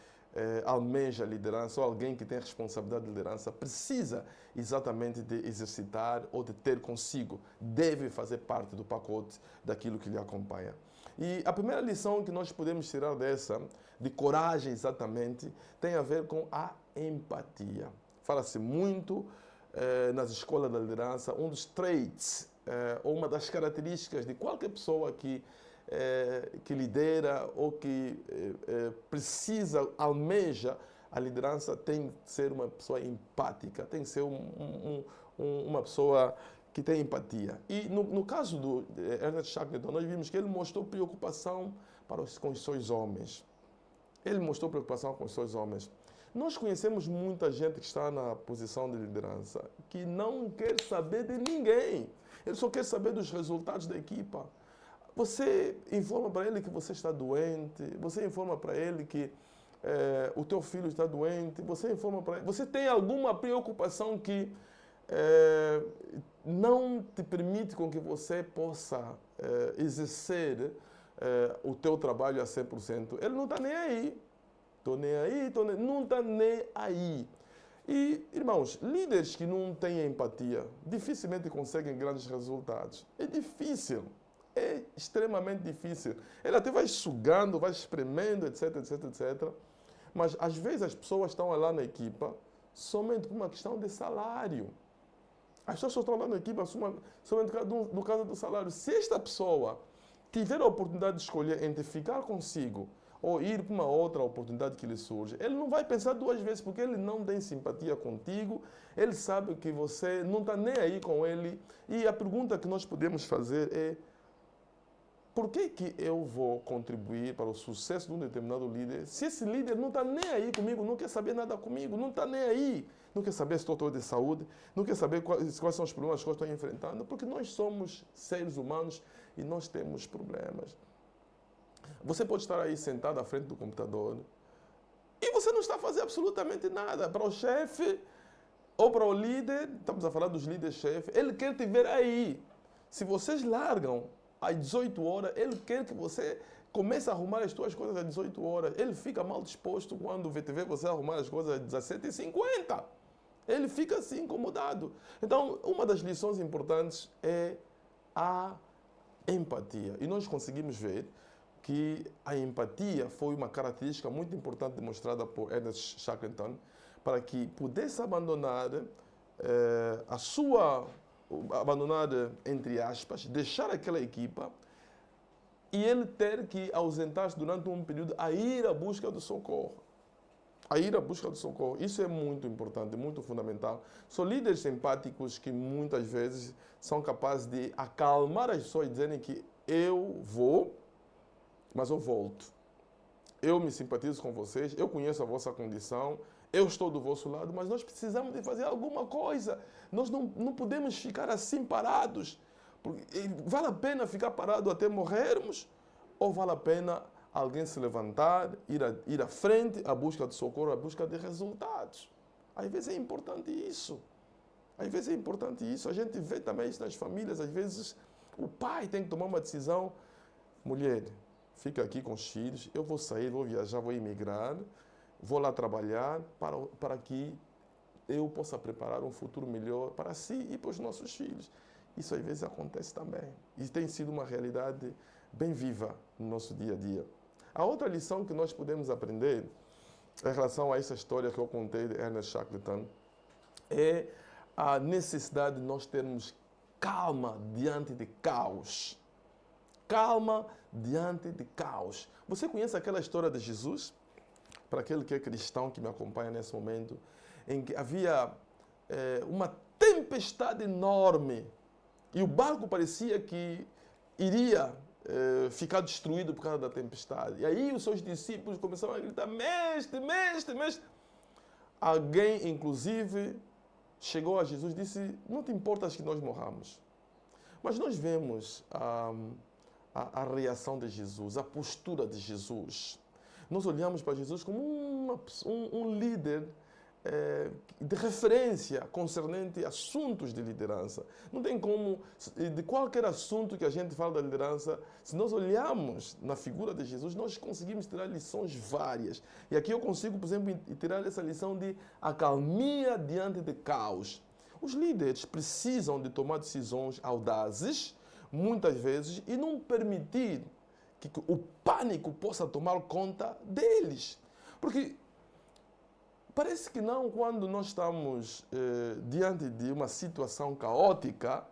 almeja liderança, ou alguém que tem responsabilidade de liderança, precisa exatamente de exercitar ou de ter consigo, deve fazer parte do pacote daquilo que lhe acompanha. E a primeira lição que nós podemos tirar dessa, de coragem exatamente, tem a ver com a empatia. Fala-se muito nas escolas da liderança, um dos traits, ou uma das características de qualquer pessoa que lidera ou que precisa, almeja a liderança, tem que ser uma pessoa empática, tem que ser uma pessoa que tem empatia. E no caso do Ernest Shackleton, nós vimos que ele mostrou preocupação com os seus homens. Ele mostrou preocupação com os seus homens. Nós conhecemos muita gente que está na posição de liderança que não quer saber de ninguém. Ele só quer saber dos resultados da equipa. Você informa para ele que você está doente, você informa para ele que o teu filho está doente, você informa para ele, você tem alguma preocupação que não te permite com que você possa exercer o teu trabalho a 100%. Ele não está nem aí. Não está nem aí. E, irmãos, líderes que não têm empatia dificilmente conseguem grandes resultados. É difícil. É extremamente difícil. Ele até vai sugando, vai espremendo, etc, etc, etc. Mas, às vezes, as pessoas estão lá na equipa somente por uma questão de salário. As pessoas só estão lá na equipa somente no caso do salário. Se esta pessoa tiver a oportunidade de escolher entre ficar consigo ou ir para uma outra oportunidade que lhe surge, ele não vai pensar 2 vezes, porque ele não tem simpatia contigo, ele sabe que você não está nem aí com ele. E a pergunta que nós podemos fazer é: por que eu vou contribuir para o sucesso de um determinado líder se esse líder não está nem aí comigo, não quer saber nada comigo, não está nem aí, não quer saber se estou de saúde, não quer saber quais são os problemas que eu estou enfrentando, porque nós somos seres humanos e nós temos problemas. Você pode estar aí sentado à frente do computador E você não está a fazer absolutamente nada. Para o chefe ou para o líder, estamos a falar dos líderes-chefe, ele quer te ver aí. Se vocês largam às 18 horas, ele quer que você comece a arrumar as suas coisas às 18 horas. Ele fica mal disposto quando vê você arrumar as coisas às 17h50. Ele fica assim incomodado. Então, uma das lições importantes é a empatia. E nós conseguimos ver que a empatia foi uma característica muito importante demonstrada por Ernest Shackleton para que pudesse abandonar entre aspas, deixar aquela equipa e ele ter que ausentar-se durante um período a ir à busca do socorro. A ir à busca do socorro. Isso é muito importante, muito fundamental. São líderes empáticos que muitas vezes são capazes de acalmar as pessoas e dizerem que eu vou, mas eu volto. Eu me simpatizo com vocês, eu conheço a vossa condição, eu estou do vosso lado, mas nós precisamos de fazer alguma coisa. Nós não podemos ficar assim parados. Vale a pena ficar parado até morrermos? Ou vale a pena alguém se levantar, ir à frente, à busca de socorro, à busca de resultados? Às vezes é importante isso. Às vezes é importante isso. A gente vê também isso nas famílias. Às vezes o pai tem que tomar uma decisão. Mulher, fica aqui com os filhos, eu vou sair, vou viajar, vou emigrar, vou lá trabalhar para que eu possa preparar um futuro melhor para si e para os nossos filhos. Isso às vezes acontece também. E tem sido uma realidade bem viva no nosso dia a dia. A outra lição que nós podemos aprender em relação a essa história que eu contei de Ernest Shackleton é a necessidade de nós termos calma diante de caos. Calma diante de caos. Você conhece aquela história de Jesus? Para aquele que é cristão que me acompanha nesse momento, em que havia uma tempestade enorme e o barco parecia que iria ficar destruído por causa da tempestade. E aí os seus discípulos começaram a gritar: mestre, mestre, mestre. Alguém, inclusive, chegou a Jesus e disse: não te importas que nós morramos. Mas nós vemos a reação de Jesus, a postura de Jesus. Nós olhamos para Jesus como um líder de referência concernente a assuntos de liderança. Não tem como, de qualquer assunto que a gente fala da liderança, se nós olharmos na figura de Jesus, nós conseguimos tirar lições várias. E aqui eu consigo, por exemplo, tirar essa lição de acalmia diante de caos. Os líderes precisam de tomar decisões audazes, muitas vezes, e não permitir que o pânico possa tomar conta deles. Porque parece que não, quando nós estamos diante de uma situação caótica,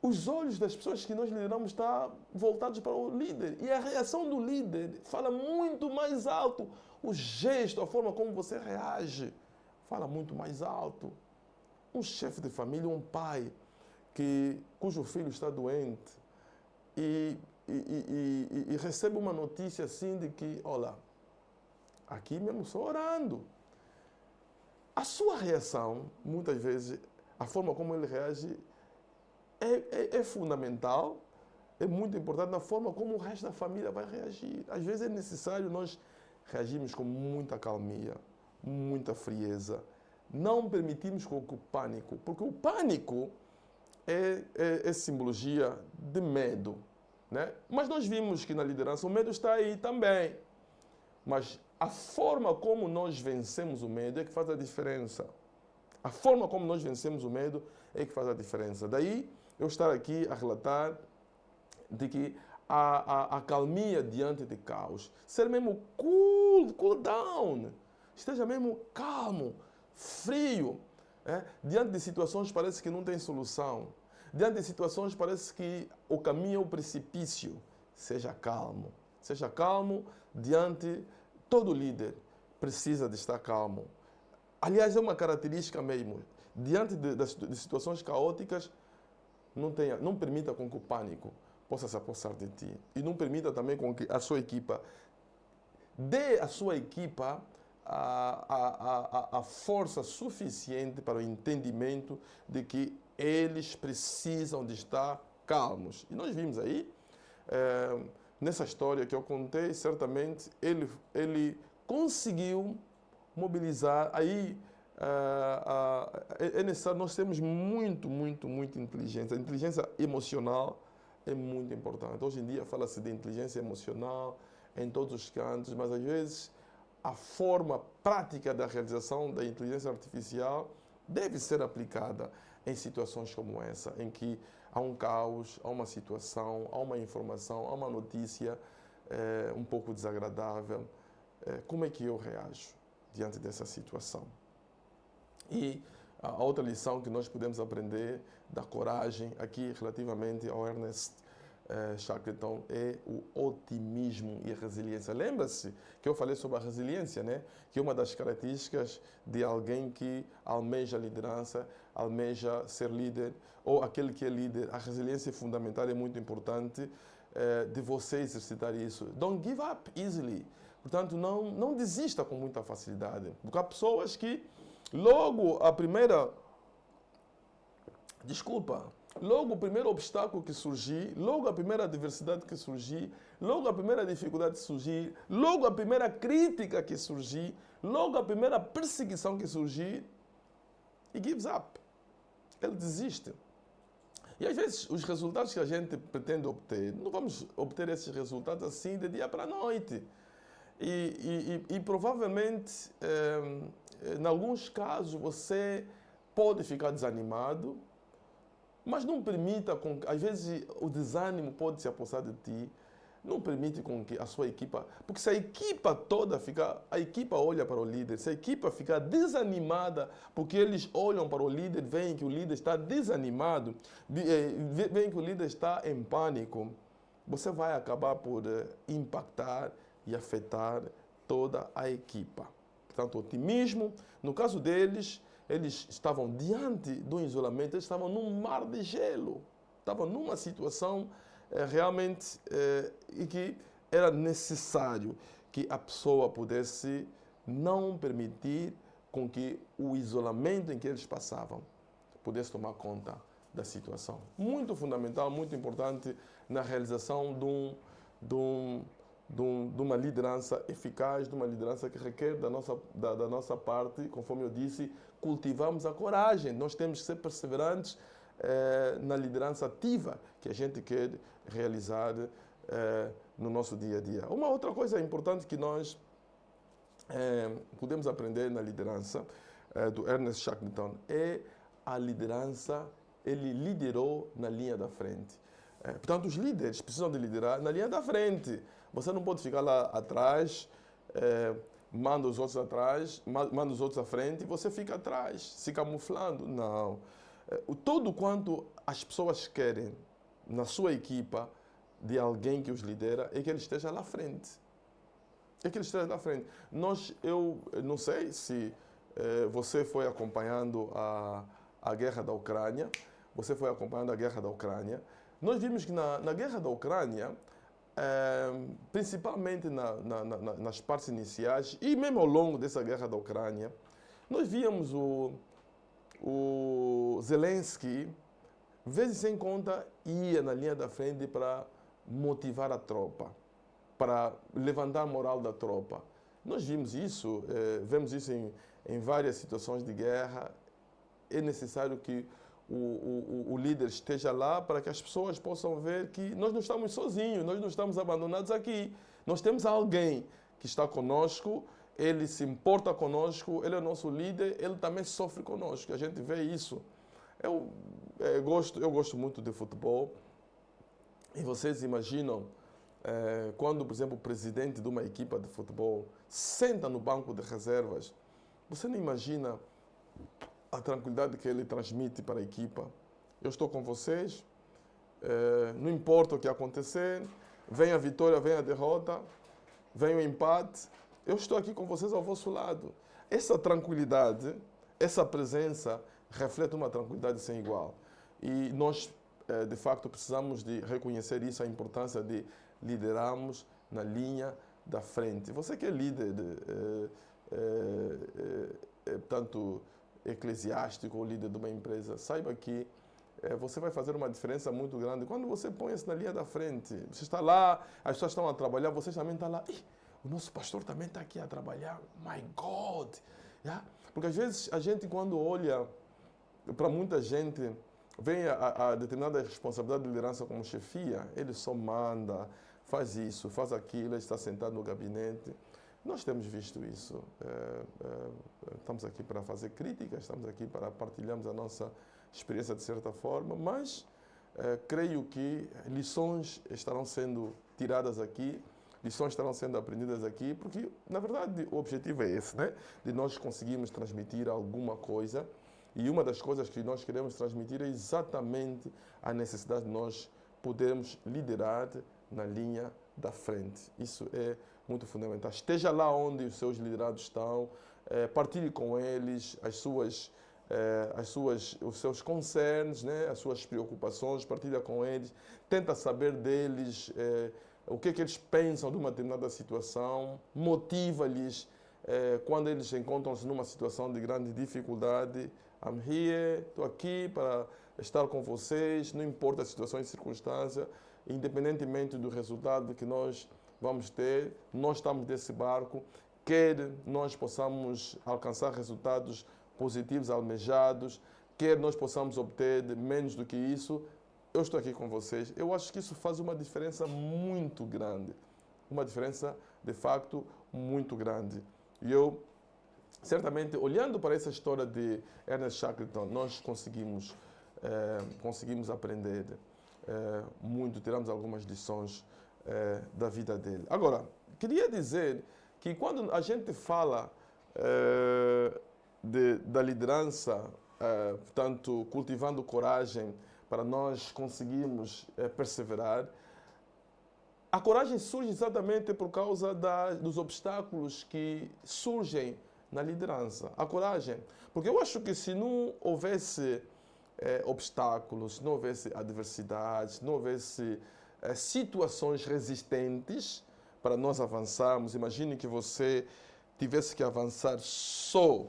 os olhos das pessoas que nós lideramos estão voltados para o líder. E a reação do líder fala muito mais alto. O gesto, a forma como você reage, fala muito mais alto. Um chefe de família, um pai, cujo filho está doente e recebe uma notícia assim de que, olha, aqui mesmo só orando. A sua reação, muitas vezes, a forma como ele reage é fundamental, é muito importante na forma como o resto da família vai reagir. Às vezes é necessário nós reagirmos com muita calmia, muita frieza. Não permitimos com que o pânico, porque o pânico é simbologia de medo, né? Mas nós vimos que na liderança o medo está aí também. Mas a forma como nós vencemos o medo é que faz a diferença. A forma como nós vencemos o medo é que faz a diferença. Daí eu estar aqui a relatar de que a calmia diante de caos, ser mesmo cool down, esteja mesmo calmo, frio, diante de situações parece que não tem solução, diante de situações parece que o caminho é o precipício. Seja calmo diante. Todo líder precisa de estar calmo. Aliás, é uma característica mesmo. Diante de situações caóticas, não permita com que o pânico possa se apossar de ti. E não permita também com que a sua equipa dê à sua equipa a força suficiente para o entendimento de que eles precisam de estar calmos. E nós vimos aí, nessa história que eu contei, certamente ele conseguiu mobilizar. Aí é necessário, nós temos muita inteligência. A inteligência emocional é muito importante. Hoje em dia fala-se de inteligência emocional em todos os cantos, mas às vezes a forma prática da realização da inteligência artificial deve ser aplicada em situações como essa, em que há um caos, há uma situação, há uma informação, há uma notícia um pouco desagradável. Como é que eu reajo diante dessa situação? E a outra lição que nós podemos aprender da coragem aqui relativamente ao Ernest Shackleton é o otimismo e a resiliência. Lembra-se que eu falei sobre a resiliência, né? Que é uma das características de alguém que almeja liderança, almeja ser líder, ou aquele que é líder. A resiliência é fundamental, é muito importante de você exercitar isso. Don't give up easily. Portanto, não desista com muita facilidade. Porque há pessoas que logo o primeiro obstáculo que surgir, logo a primeira adversidade que surgir, logo a primeira dificuldade que surgir, logo a primeira crítica que surgir, logo a primeira perseguição que surgir, he gives up. Ele desiste. E às vezes os resultados que a gente pretende obter, não vamos obter esses resultados assim de dia para a noite. E provavelmente, em alguns casos, você pode ficar desanimado, mas não permita, às vezes o desânimo pode se apossar de ti, não permite com que a sua equipa, porque se a equipa toda ficar, a equipa olha para o líder, se a equipa ficar desanimada, porque eles olham para o líder, veem que o líder está desanimado, veem que o líder está em pânico, você vai acabar por impactar e afetar toda a equipa. Portanto, otimismo, no caso deles, eles estavam diante do isolamento, eles estavam num mar de gelo, estavam numa situação realmente e que era necessário que a pessoa pudesse não permitir com que o isolamento em que eles passavam pudesse tomar conta da situação. Muito fundamental, muito importante na realização de uma liderança eficaz, de uma liderança que requer da nossa parte, conforme eu disse, cultivamos a coragem. Nós temos que ser perseverantes na liderança ativa que a gente quer realizar no nosso dia a dia. Uma outra coisa importante que nós podemos aprender na liderança do Ernest Shackleton é a liderança. Ele liderou na linha da frente. Portanto, os líderes precisam de liderar na linha da frente. Você não pode ficar lá atrás, manda os outros atrás, manda os outros à frente e você fica atrás, se camuflando. Não. Tudo quanto as pessoas querem na sua equipa de alguém que os lidera é que ele esteja lá à frente. É que ele esteja lá à frente. Eu não sei se você foi acompanhando a guerra da Ucrânia. Você foi acompanhando a guerra da Ucrânia. Nós vimos que na guerra da Ucrânia, principalmente nas partes iniciais e mesmo ao longo dessa guerra da Ucrânia, nós víamos o Zelensky, vezes sem conta, ia na linha da frente para motivar a tropa, para levantar a moral da tropa. Nós vimos isso em várias situações de guerra. É necessário que o líder esteja lá para que as pessoas possam ver que nós não estamos sozinhos, nós não estamos abandonados aqui. Nós temos alguém que está conosco, ele se importa conosco, ele é nosso líder, ele também sofre conosco. A gente vê isso. Eu gosto muito de futebol e vocês imaginam quando, por exemplo, o presidente de uma equipa de futebol senta no banco de reservas, você não imagina a tranquilidade que ele transmite para a equipa. Eu estou com vocês, não importa o que acontecer, vem a vitória, vem a derrota, vem o empate, eu estou aqui com vocês ao vosso lado. Essa tranquilidade, essa presença reflete uma tranquilidade sem igual. E nós, de facto, precisamos de reconhecer isso, a importância de liderarmos na linha da frente. Você que é líder, tanto eclesiástico ou líder de uma empresa, saiba que você vai fazer uma diferença muito grande quando você põe-se na linha da frente. Você está lá, as pessoas estão a trabalhar, você também está lá. o nosso pastor também está aqui a trabalhar. My God! Yeah? Porque às vezes a gente, quando olha para muita gente, vem a determinada responsabilidade de liderança como chefia, ele só manda, faz isso, faz aquilo, ele está sentado no gabinete. Nós temos visto isso. Estamos aqui para fazer críticas, estamos aqui para partilharmos a nossa experiência de certa forma, mas creio que lições estarão sendo tiradas aqui, lições estarão sendo aprendidas aqui, porque, na verdade, o objetivo é esse, né? De nós conseguirmos transmitir alguma coisa. E uma das coisas que nós queremos transmitir é exatamente a necessidade de nós podermos liderar na linha da frente. Isso é muito fundamental. Esteja lá onde os seus liderados estão, partilhe com eles os seus concerns, né? As suas preocupações, partilha com eles, tenta saber deles o que é que eles pensam de uma determinada situação, motiva-lhes quando eles encontram-se numa situação de grande dificuldade. I'm here, estou aqui para estar com vocês, não importa as situações e circunstâncias, independentemente do resultado que nós vamos ter, nós estamos desse barco, quer nós possamos alcançar resultados positivos, almejados, quer nós possamos obter menos do que isso, eu estou aqui com vocês. Eu acho que isso faz uma diferença muito grande, uma diferença de facto muito grande. E eu, certamente, olhando para essa história de Ernest Shackleton, nós conseguimos aprender muito, tiramos algumas lições da vida dele. Agora, queria dizer que quando a gente fala da liderança, portanto, cultivando coragem para nós conseguirmos perseverar, a coragem surge exatamente por causa dos obstáculos que surgem na liderança. A coragem, porque eu acho que se não houvesse obstáculos, se não houvesse adversidades, se não houvesse situações resistentes para nós avançarmos, imagine que você tivesse que avançar só,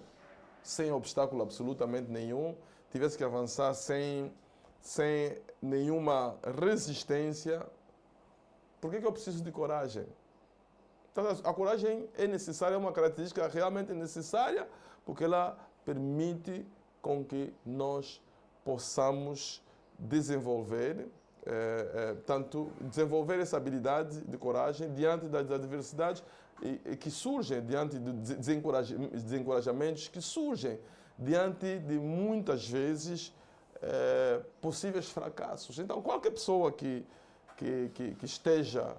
sem obstáculo absolutamente nenhum, tivesse que avançar sem nenhuma resistência. Por que eu preciso de coragem? A coragem é necessária, é uma característica realmente necessária, porque ela permite com que nós possamos desenvolver essa habilidade de coragem diante das adversidades que surgem, diante de desencorajamentos que surgem, diante de muitas vezes possíveis fracassos. Então, qualquer pessoa que esteja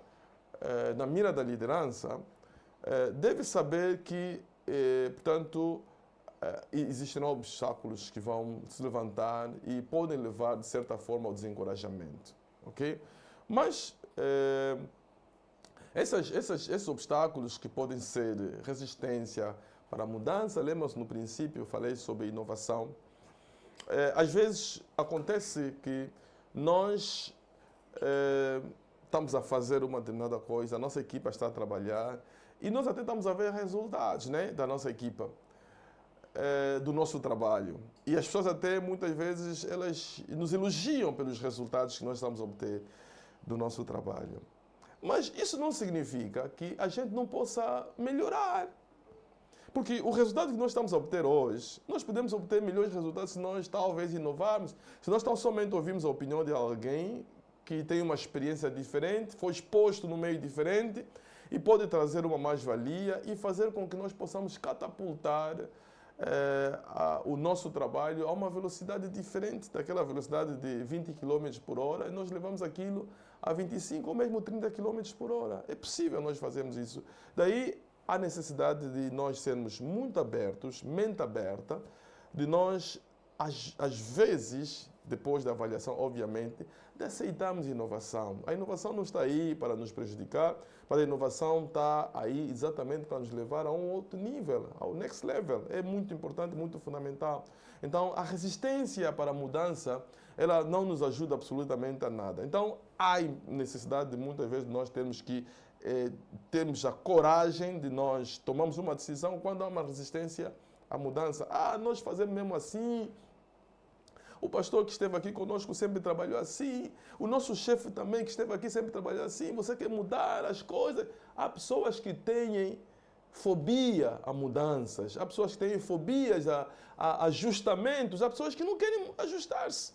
na mira da liderança deve saber que, portanto, existirão obstáculos que vão se levantar e podem levar, de certa forma, ao desencorajamento. Ok? Mas esses obstáculos que podem ser resistência para a mudança, lembra-se no princípio, eu falei sobre inovação. Às vezes acontece que nós estamos a fazer uma determinada coisa, a nossa equipa está a trabalhar e nós até estamos a ver resultados, né, da nossa equipa, do nosso trabalho. E as pessoas até muitas vezes elas nos elogiam pelos resultados que nós estamos a obter do nosso trabalho. Mas isso não significa que a gente não possa melhorar. Porque o resultado que nós estamos a obter hoje, nós podemos obter melhores resultados se nós talvez inovarmos, se nós tão somente ouvirmos a opinião de alguém que tem uma experiência diferente, foi exposto no meio diferente e pode trazer uma mais-valia e fazer com que nós possamos catapultar o nosso trabalho a uma velocidade diferente daquela velocidade de 20 km por hora e nós levamos aquilo a 25 ou mesmo 30 km por hora. É possível nós fazermos isso. Daí a necessidade de nós sermos muito abertos, mente aberta, de nós, às vezes, depois da avaliação, obviamente, de aceitarmos inovação. A inovação não está aí para nos prejudicar, mas a inovação está aí exatamente para nos levar a um outro nível, ao next level. É muito importante, muito fundamental. Então, a resistência para a mudança, ela não nos ajuda absolutamente a nada. Então, há necessidade de muitas vezes nós termos a coragem de nós tomarmos uma decisão quando há uma resistência à mudança. Nós fazemos mesmo assim. o pastor que esteve aqui conosco sempre trabalhou assim, o nosso chefe também que esteve aqui sempre trabalhou assim, você quer mudar as coisas. Há pessoas que têm fobia a mudanças, há pessoas que têm fobias a ajustamentos, há pessoas que não querem ajustar-se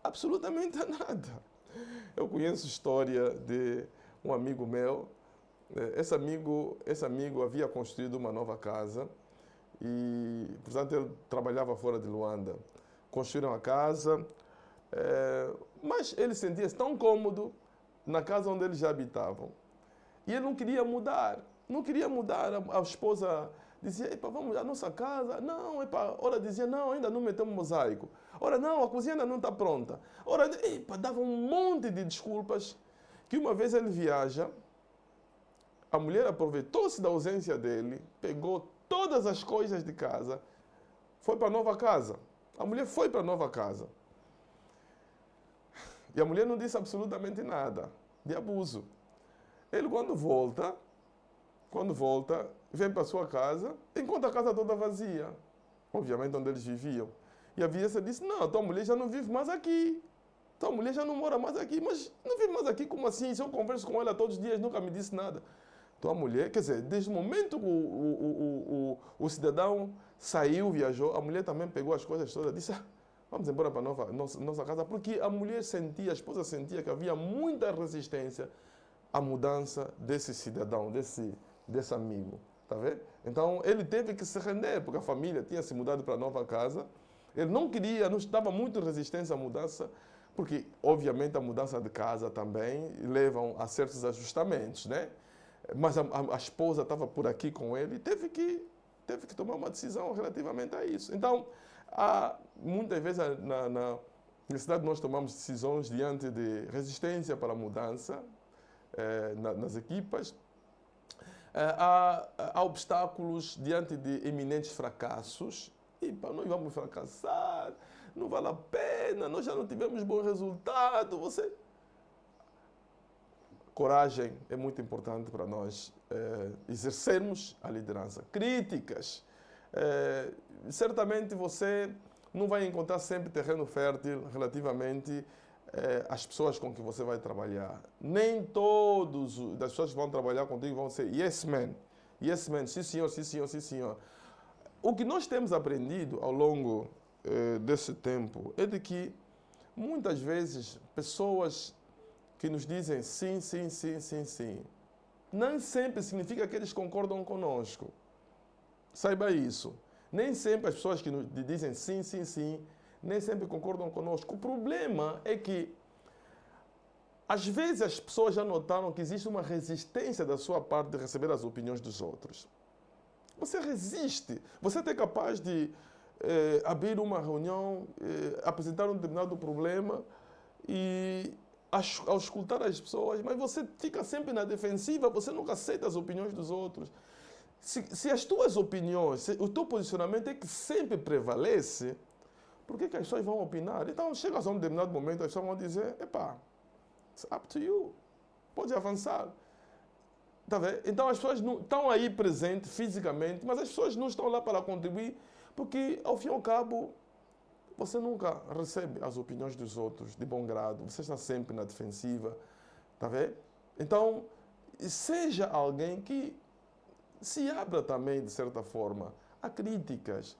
absolutamente a nada. Eu conheço a história de um amigo meu. Esse amigo havia construído uma nova casa e, portanto, ele trabalhava fora de Luanda. Construíram a casa, mas ele sentia-se tão cômodo na casa onde eles já habitavam. E ele não queria mudar. Não queria mudar. A esposa dizia, epa, vamos à nossa casa. Não, epa. Ora dizia, não, ainda não metemos mosaico. Ora, não, a cozinha ainda não está pronta. Ora, epa, dava um monte de desculpas. Que uma vez ele viaja, a mulher aproveitou-se da ausência dele, pegou todas as coisas de casa, foi para a nova casa. A mulher foi para a nova casa. E a mulher não disse absolutamente nada de abuso. Ele, quando volta, vem para a sua casa, encontra a casa toda vazia. Obviamente, onde eles viviam. E a vizinha disse, não, tua mulher já não vive mais aqui. Tua mulher já não mora mais aqui. Mas não vive mais aqui, como assim? Se eu converso com ela todos os dias, nunca me disse nada. Tua mulher, quer dizer, desde o momento que o cidadão saiu, viajou, a mulher também pegou as coisas todas e disse, vamos embora para a nossa casa, porque a mulher sentia, a esposa sentia que havia muita resistência à mudança desse cidadão, desse amigo, tá vendo? Então, ele teve que se render, porque a família tinha se mudado para a nova casa, ele não queria, não estava muito resistência à mudança, porque, obviamente, a mudança de casa também levam a certos ajustamentos, né? Mas a esposa estava por aqui com ele e teve que tomar uma decisão relativamente a isso. Então, muitas vezes na universidade nós tomamos decisões diante de resistência para a mudança nas equipas. Há obstáculos diante de eminentes fracassos. E nós vamos fracassar, não vale a pena, nós já não tivemos bom resultado. Coragem é muito importante para nós exercermos a liderança. Críticas. Certamente você não vai encontrar sempre terreno fértil relativamente às pessoas com que você vai trabalhar. Nem todas as pessoas que vão trabalhar contigo vão ser yes man. Yes man, sim senhor, sim senhor, sim senhor. O que nós temos aprendido ao longo desse tempo é de que muitas vezes pessoas que nos dizem sim, sim, sim, sim, sim, não sempre significa que eles concordam conosco. Saiba isso. Nem sempre as pessoas que nos dizem sim, sim, sim, nem sempre concordam conosco. O problema é que, às vezes, as pessoas já notaram que existe uma resistência da sua parte de receber as opiniões dos outros. Você resiste. Você é capaz de abrir uma reunião, apresentar um determinado problema e, ao escutar as pessoas, mas você fica sempre na defensiva, você nunca aceita as opiniões dos outros. Se as tuas opiniões, o teu posicionamento é que sempre prevalece, por que as pessoas vão opinar? Então, chega a um determinado momento, as pessoas vão dizer, epá, it's up to you, pode avançar. Tá vendo? Então, as pessoas não estão aí presentes fisicamente, mas as pessoas não estão lá para contribuir, porque, ao fim e ao cabo, você nunca recebe as opiniões dos outros de bom grado, você está sempre na defensiva, tá vendo? Então, seja alguém que se abra também, de certa forma, a críticas.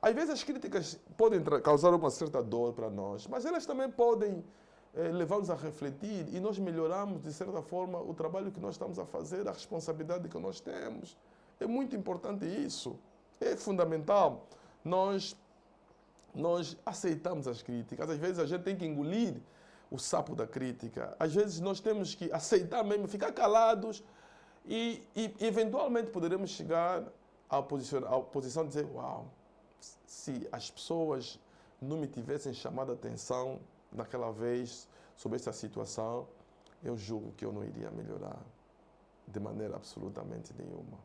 Às vezes as críticas podem causar uma certa dor para nós, mas elas também podem levar-nos a refletir e nós melhoramos, de certa forma, o trabalho que nós estamos a fazer, a responsabilidade que nós temos. É muito importante isso. É fundamental. Nós aceitamos as críticas. Às vezes a gente tem que engolir o sapo da crítica. Às vezes nós temos que aceitar mesmo, ficar calados e eventualmente poderemos chegar à posição de dizer, uau, se as pessoas não me tivessem chamado a atenção naquela vez sobre essa situação, eu julgo que eu não iria melhorar de maneira absolutamente nenhuma.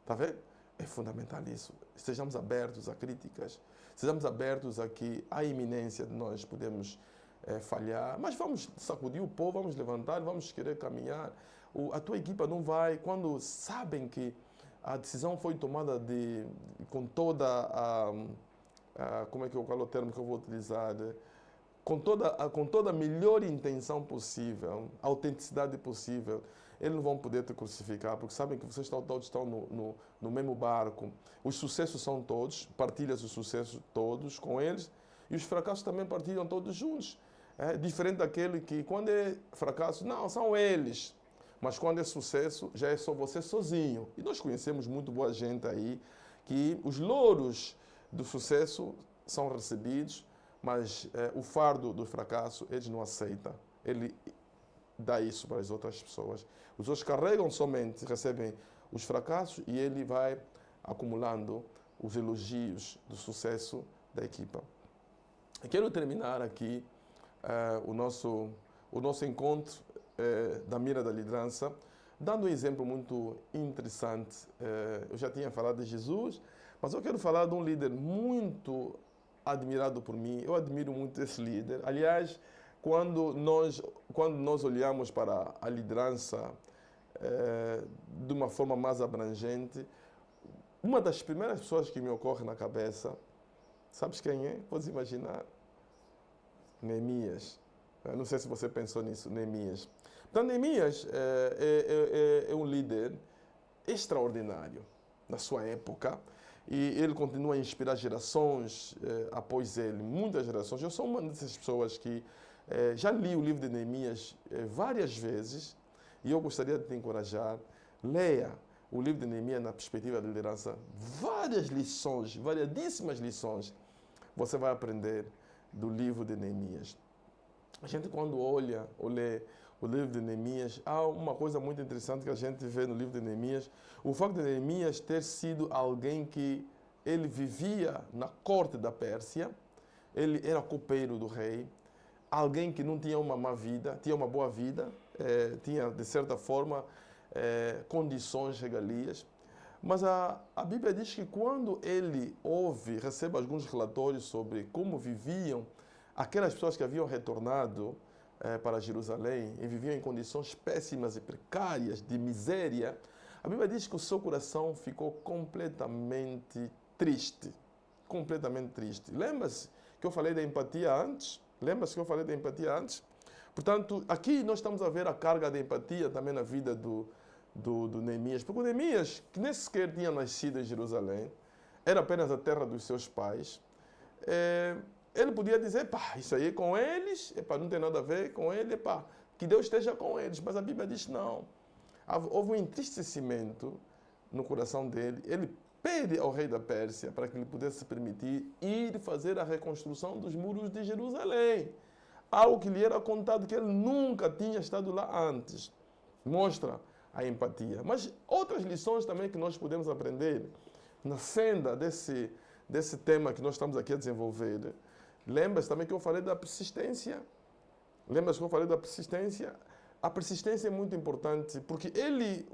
Está vendo? É fundamental isso. Estejamos abertos a críticas, sejamos abertos a que há iminência de nós podemos falhar, mas vamos sacudir o pó, vamos levantar, vamos querer caminhar. A tua equipa não vai, quando sabem que a decisão foi tomada com toda qual é o termo que eu vou utilizar? Com toda a melhor intenção possível, a autenticidade possível, eles não vão poder te crucificar, porque sabem que vocês todos estão no mesmo barco. Os sucessos são todos, partilhas os sucessos todos com eles, e os fracassos também partilham todos juntos. É diferente daquele que, quando é fracasso, não, são eles. Mas quando é sucesso, já é só você sozinho. E nós conhecemos muito boa gente aí, que os louros do sucesso são recebidos, mas o fardo do fracasso eles não aceitam. Ele dá isso para as outras pessoas. Os outros carregam somente, recebem os fracassos e ele vai acumulando os elogios do sucesso da equipa. Eu quero terminar aqui o nosso encontro da mira da liderança, dando um exemplo muito interessante. Eu já tinha falado de Jesus, mas eu quero falar de um líder muito admirado por mim. Eu admiro muito esse líder. Aliás, quando nós olhamos para a liderança de uma forma mais abrangente, uma das primeiras pessoas que me ocorre na cabeça, sabes quem é? Podes imaginar? Neemias. Não sei se você pensou nisso, Neemias. Então, Neemias é um líder extraordinário na sua época e ele continua a inspirar gerações após ele, muitas gerações. Eu sou uma dessas pessoas que já li o livro de Neemias várias vezes e eu gostaria de te encorajar. Leia o livro de Neemias na perspectiva da liderança. Várias lições, variadíssimas lições você vai aprender do livro de Neemias. A gente, quando olha ou lê o livro de Neemias, há uma coisa muito interessante que a gente vê no livro de Neemias. O facto de Neemias ter sido alguém que ele vivia na corte da Pérsia, ele era copeiro do rei, alguém que não tinha uma má vida, tinha uma boa vida, tinha, de certa forma, condições, regalias. Mas a Bíblia diz que quando ele recebe alguns relatórios sobre como viviam aquelas pessoas que haviam retornado para Jerusalém e viviam em condições péssimas e precárias, de miséria, a Bíblia diz que o seu coração ficou completamente triste. Completamente triste. Lembra-se que eu falei da empatia antes? Portanto, aqui nós estamos a ver a carga de empatia também na vida do Neemias. Porque o Neemias, que nem sequer tinha nascido em Jerusalém, era apenas a terra dos seus pais, ele podia dizer, pá, isso aí é com eles, não tem nada a ver com ele, que Deus esteja com eles. Mas a Bíblia diz não. Houve um entristecimento no coração dele. Ele pede ao rei da Pérsia para que ele pudesse se permitir ir fazer a reconstrução dos muros de Jerusalém. Algo que lhe era contado que ele nunca tinha estado lá antes. Mostra a empatia. Mas outras lições também que nós podemos aprender na senda desse tema que nós estamos aqui a desenvolver. Lembra-se também que eu falei da persistência? A persistência é muito importante, porque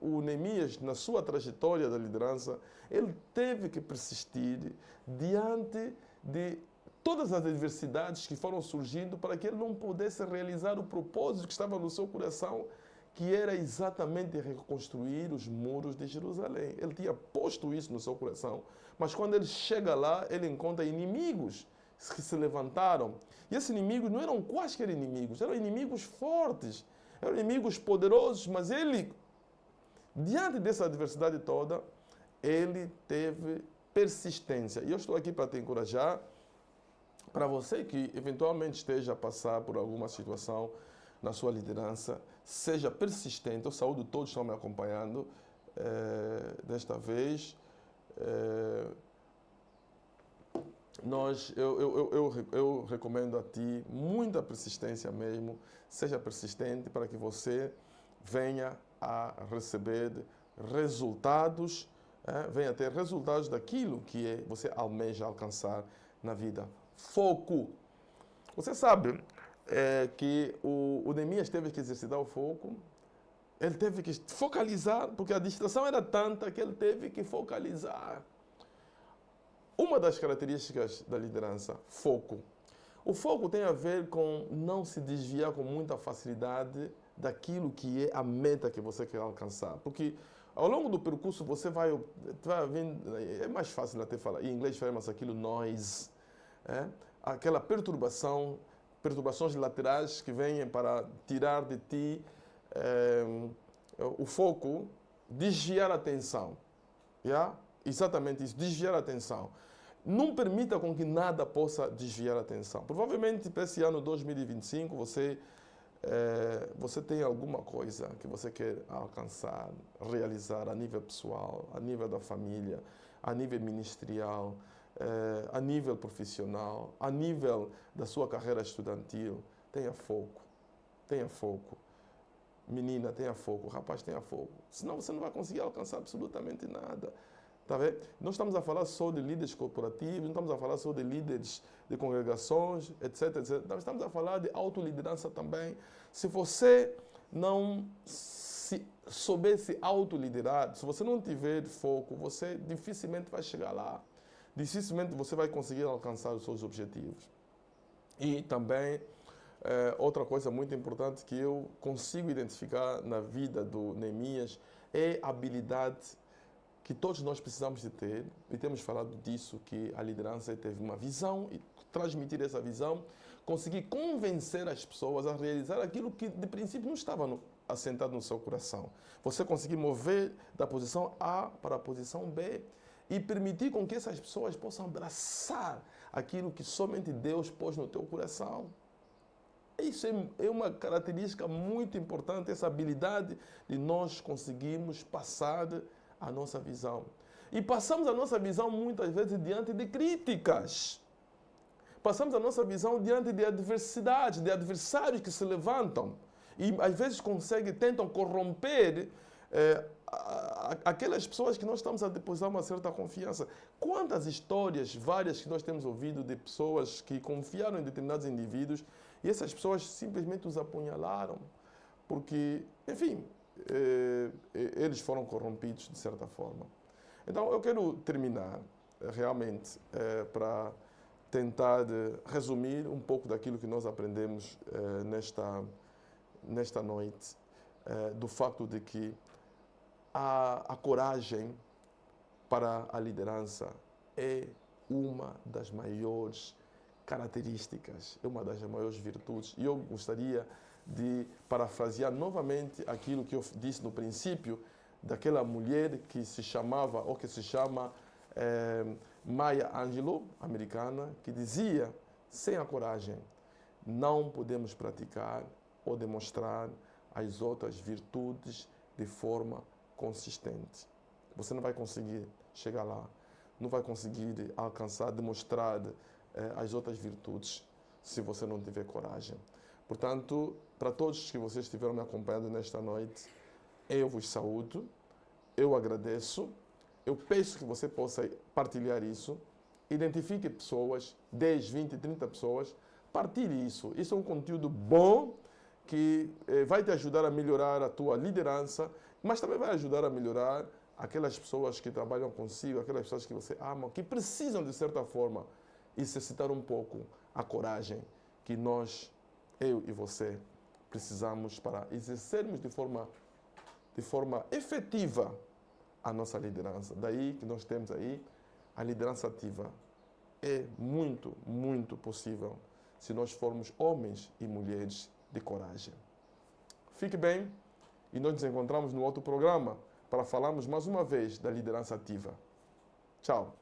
o Neemias, na sua trajetória da liderança, ele teve que persistir diante de todas as adversidades que foram surgindo para que ele não pudesse realizar o propósito que estava no seu coração, que era exatamente reconstruir os muros de Jerusalém. Ele tinha posto isso no seu coração, mas quando ele chega lá, ele encontra inimigos que se levantaram. E esses inimigos não eram quaisquer inimigos, eram inimigos fortes, eram inimigos poderosos, mas ele, diante dessa adversidade toda, ele teve persistência. E eu estou aqui para te encorajar, para você que eventualmente esteja a passar por alguma situação na sua liderança, seja persistente. Eu saúdo todos que estão me acompanhando desta vez. Eu recomendo a ti muita persistência mesmo. Seja persistente para que você venha a receber resultados, venha a ter resultados daquilo que você almeja alcançar na vida. Foco. Você sabe que o Neemias teve que exercitar o foco. Ele teve que focalizar, porque a distração era tanta que ele teve que focalizar. Uma das características da liderança, foco. O foco tem a ver com não se desviar com muita facilidade daquilo que é a meta que você quer alcançar. Porque ao longo do percurso você vai vendo, é mais fácil até falar, em inglês chamamos aquilo noise. aquela perturbações laterais que vêm para tirar de ti o foco, desviar a atenção. Exatamente isso, desviar a atenção. Não permita com que nada possa desviar a atenção. Provavelmente para esse ano 2025 você tem alguma coisa que você quer alcançar, realizar a nível pessoal, a nível da família, a nível ministerial, a nível profissional, a nível da sua carreira estudantil. Tenha foco, tenha foco. Menina, tenha foco. Rapaz, tenha foco. Senão você não vai conseguir alcançar absolutamente nada. Tá vendo? Não estamos a falar só de líderes corporativos, não estamos a falar só de líderes de congregações, etc, etc. Nós estamos a falar de autoliderança também. Se você não souber se autoliderar, se você não tiver foco, você dificilmente vai chegar lá. Dificilmente você vai conseguir alcançar os seus objetivos. E também, outra coisa muito importante que eu consigo identificar na vida do Neemias é a habilidade que todos nós precisamos de ter, e temos falado disso, que a liderança teve uma visão, e transmitir essa visão, conseguir convencer as pessoas a realizar aquilo que de princípio não estava assentado no seu coração. Você conseguir mover da posição A para a posição B e permitir com que essas pessoas possam abraçar aquilo que somente Deus pôs no teu coração. Isso é uma característica muito importante, essa habilidade de nós conseguirmos passar a nossa visão. E passamos a nossa visão muitas vezes diante de críticas. Passamos a nossa visão diante de adversidades, de adversários que se levantam. E às vezes tentam corromper aquelas pessoas que nós estamos a depositar uma certa confiança. Quantas histórias, várias que nós temos ouvido de pessoas que confiaram em determinados indivíduos e essas pessoas simplesmente os apunhalaram. Porque, enfim, eles foram corrompidos de certa forma. Então eu quero terminar realmente para tentar resumir um pouco daquilo que nós aprendemos nesta noite, do facto de que a coragem para a liderança é uma das maiores características, é uma das maiores virtudes. E eu gostaria de parafrasear novamente aquilo que eu disse no princípio, daquela mulher que se chamava, ou que se chama Maya Angelou, americana, que dizia: sem a coragem não podemos praticar ou demonstrar as outras virtudes de forma consistente. Você não vai conseguir chegar lá, não vai conseguir alcançar, demonstrar as outras virtudes se você não tiver coragem. Portanto, para todos que vocês estiveram me acompanhando nesta noite, eu vos saúdo, eu agradeço, eu peço que você possa partilhar isso, identifique pessoas, 10, 20, 30 pessoas, partilhe isso. Isso é um conteúdo bom que vai te ajudar a melhorar a tua liderança, mas também vai ajudar a melhorar aquelas pessoas que trabalham consigo, aquelas pessoas que você ama, que precisam, de certa forma, exercitar um pouco a coragem que nós, eu e você, precisamos para exercermos de forma efetiva a nossa liderança. Daí que nós temos aí a liderança ativa. É muito, muito possível se nós formos homens e mulheres de coragem. Fique bem e nós nos encontramos no outro programa para falarmos mais uma vez da liderança ativa. Tchau.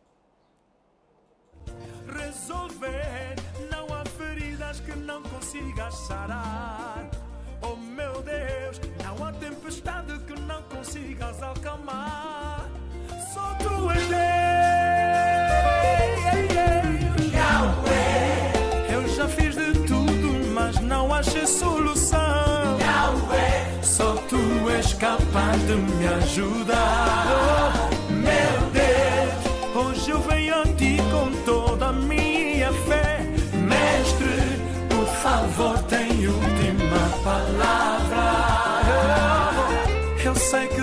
Resolver, não há feridas que não consigas sarar. Oh meu Deus, não há tempestade que não consigas acalmar. Só tu és Deus, Yahweh. Eu já fiz de tudo, mas não achei solução. Yahweh, só tu és capaz de me ajudar. Oh, meu Deus, hoje eu venho a ti com toda a minha fé. Mestre, por favor, tem última palavra. Eu sei que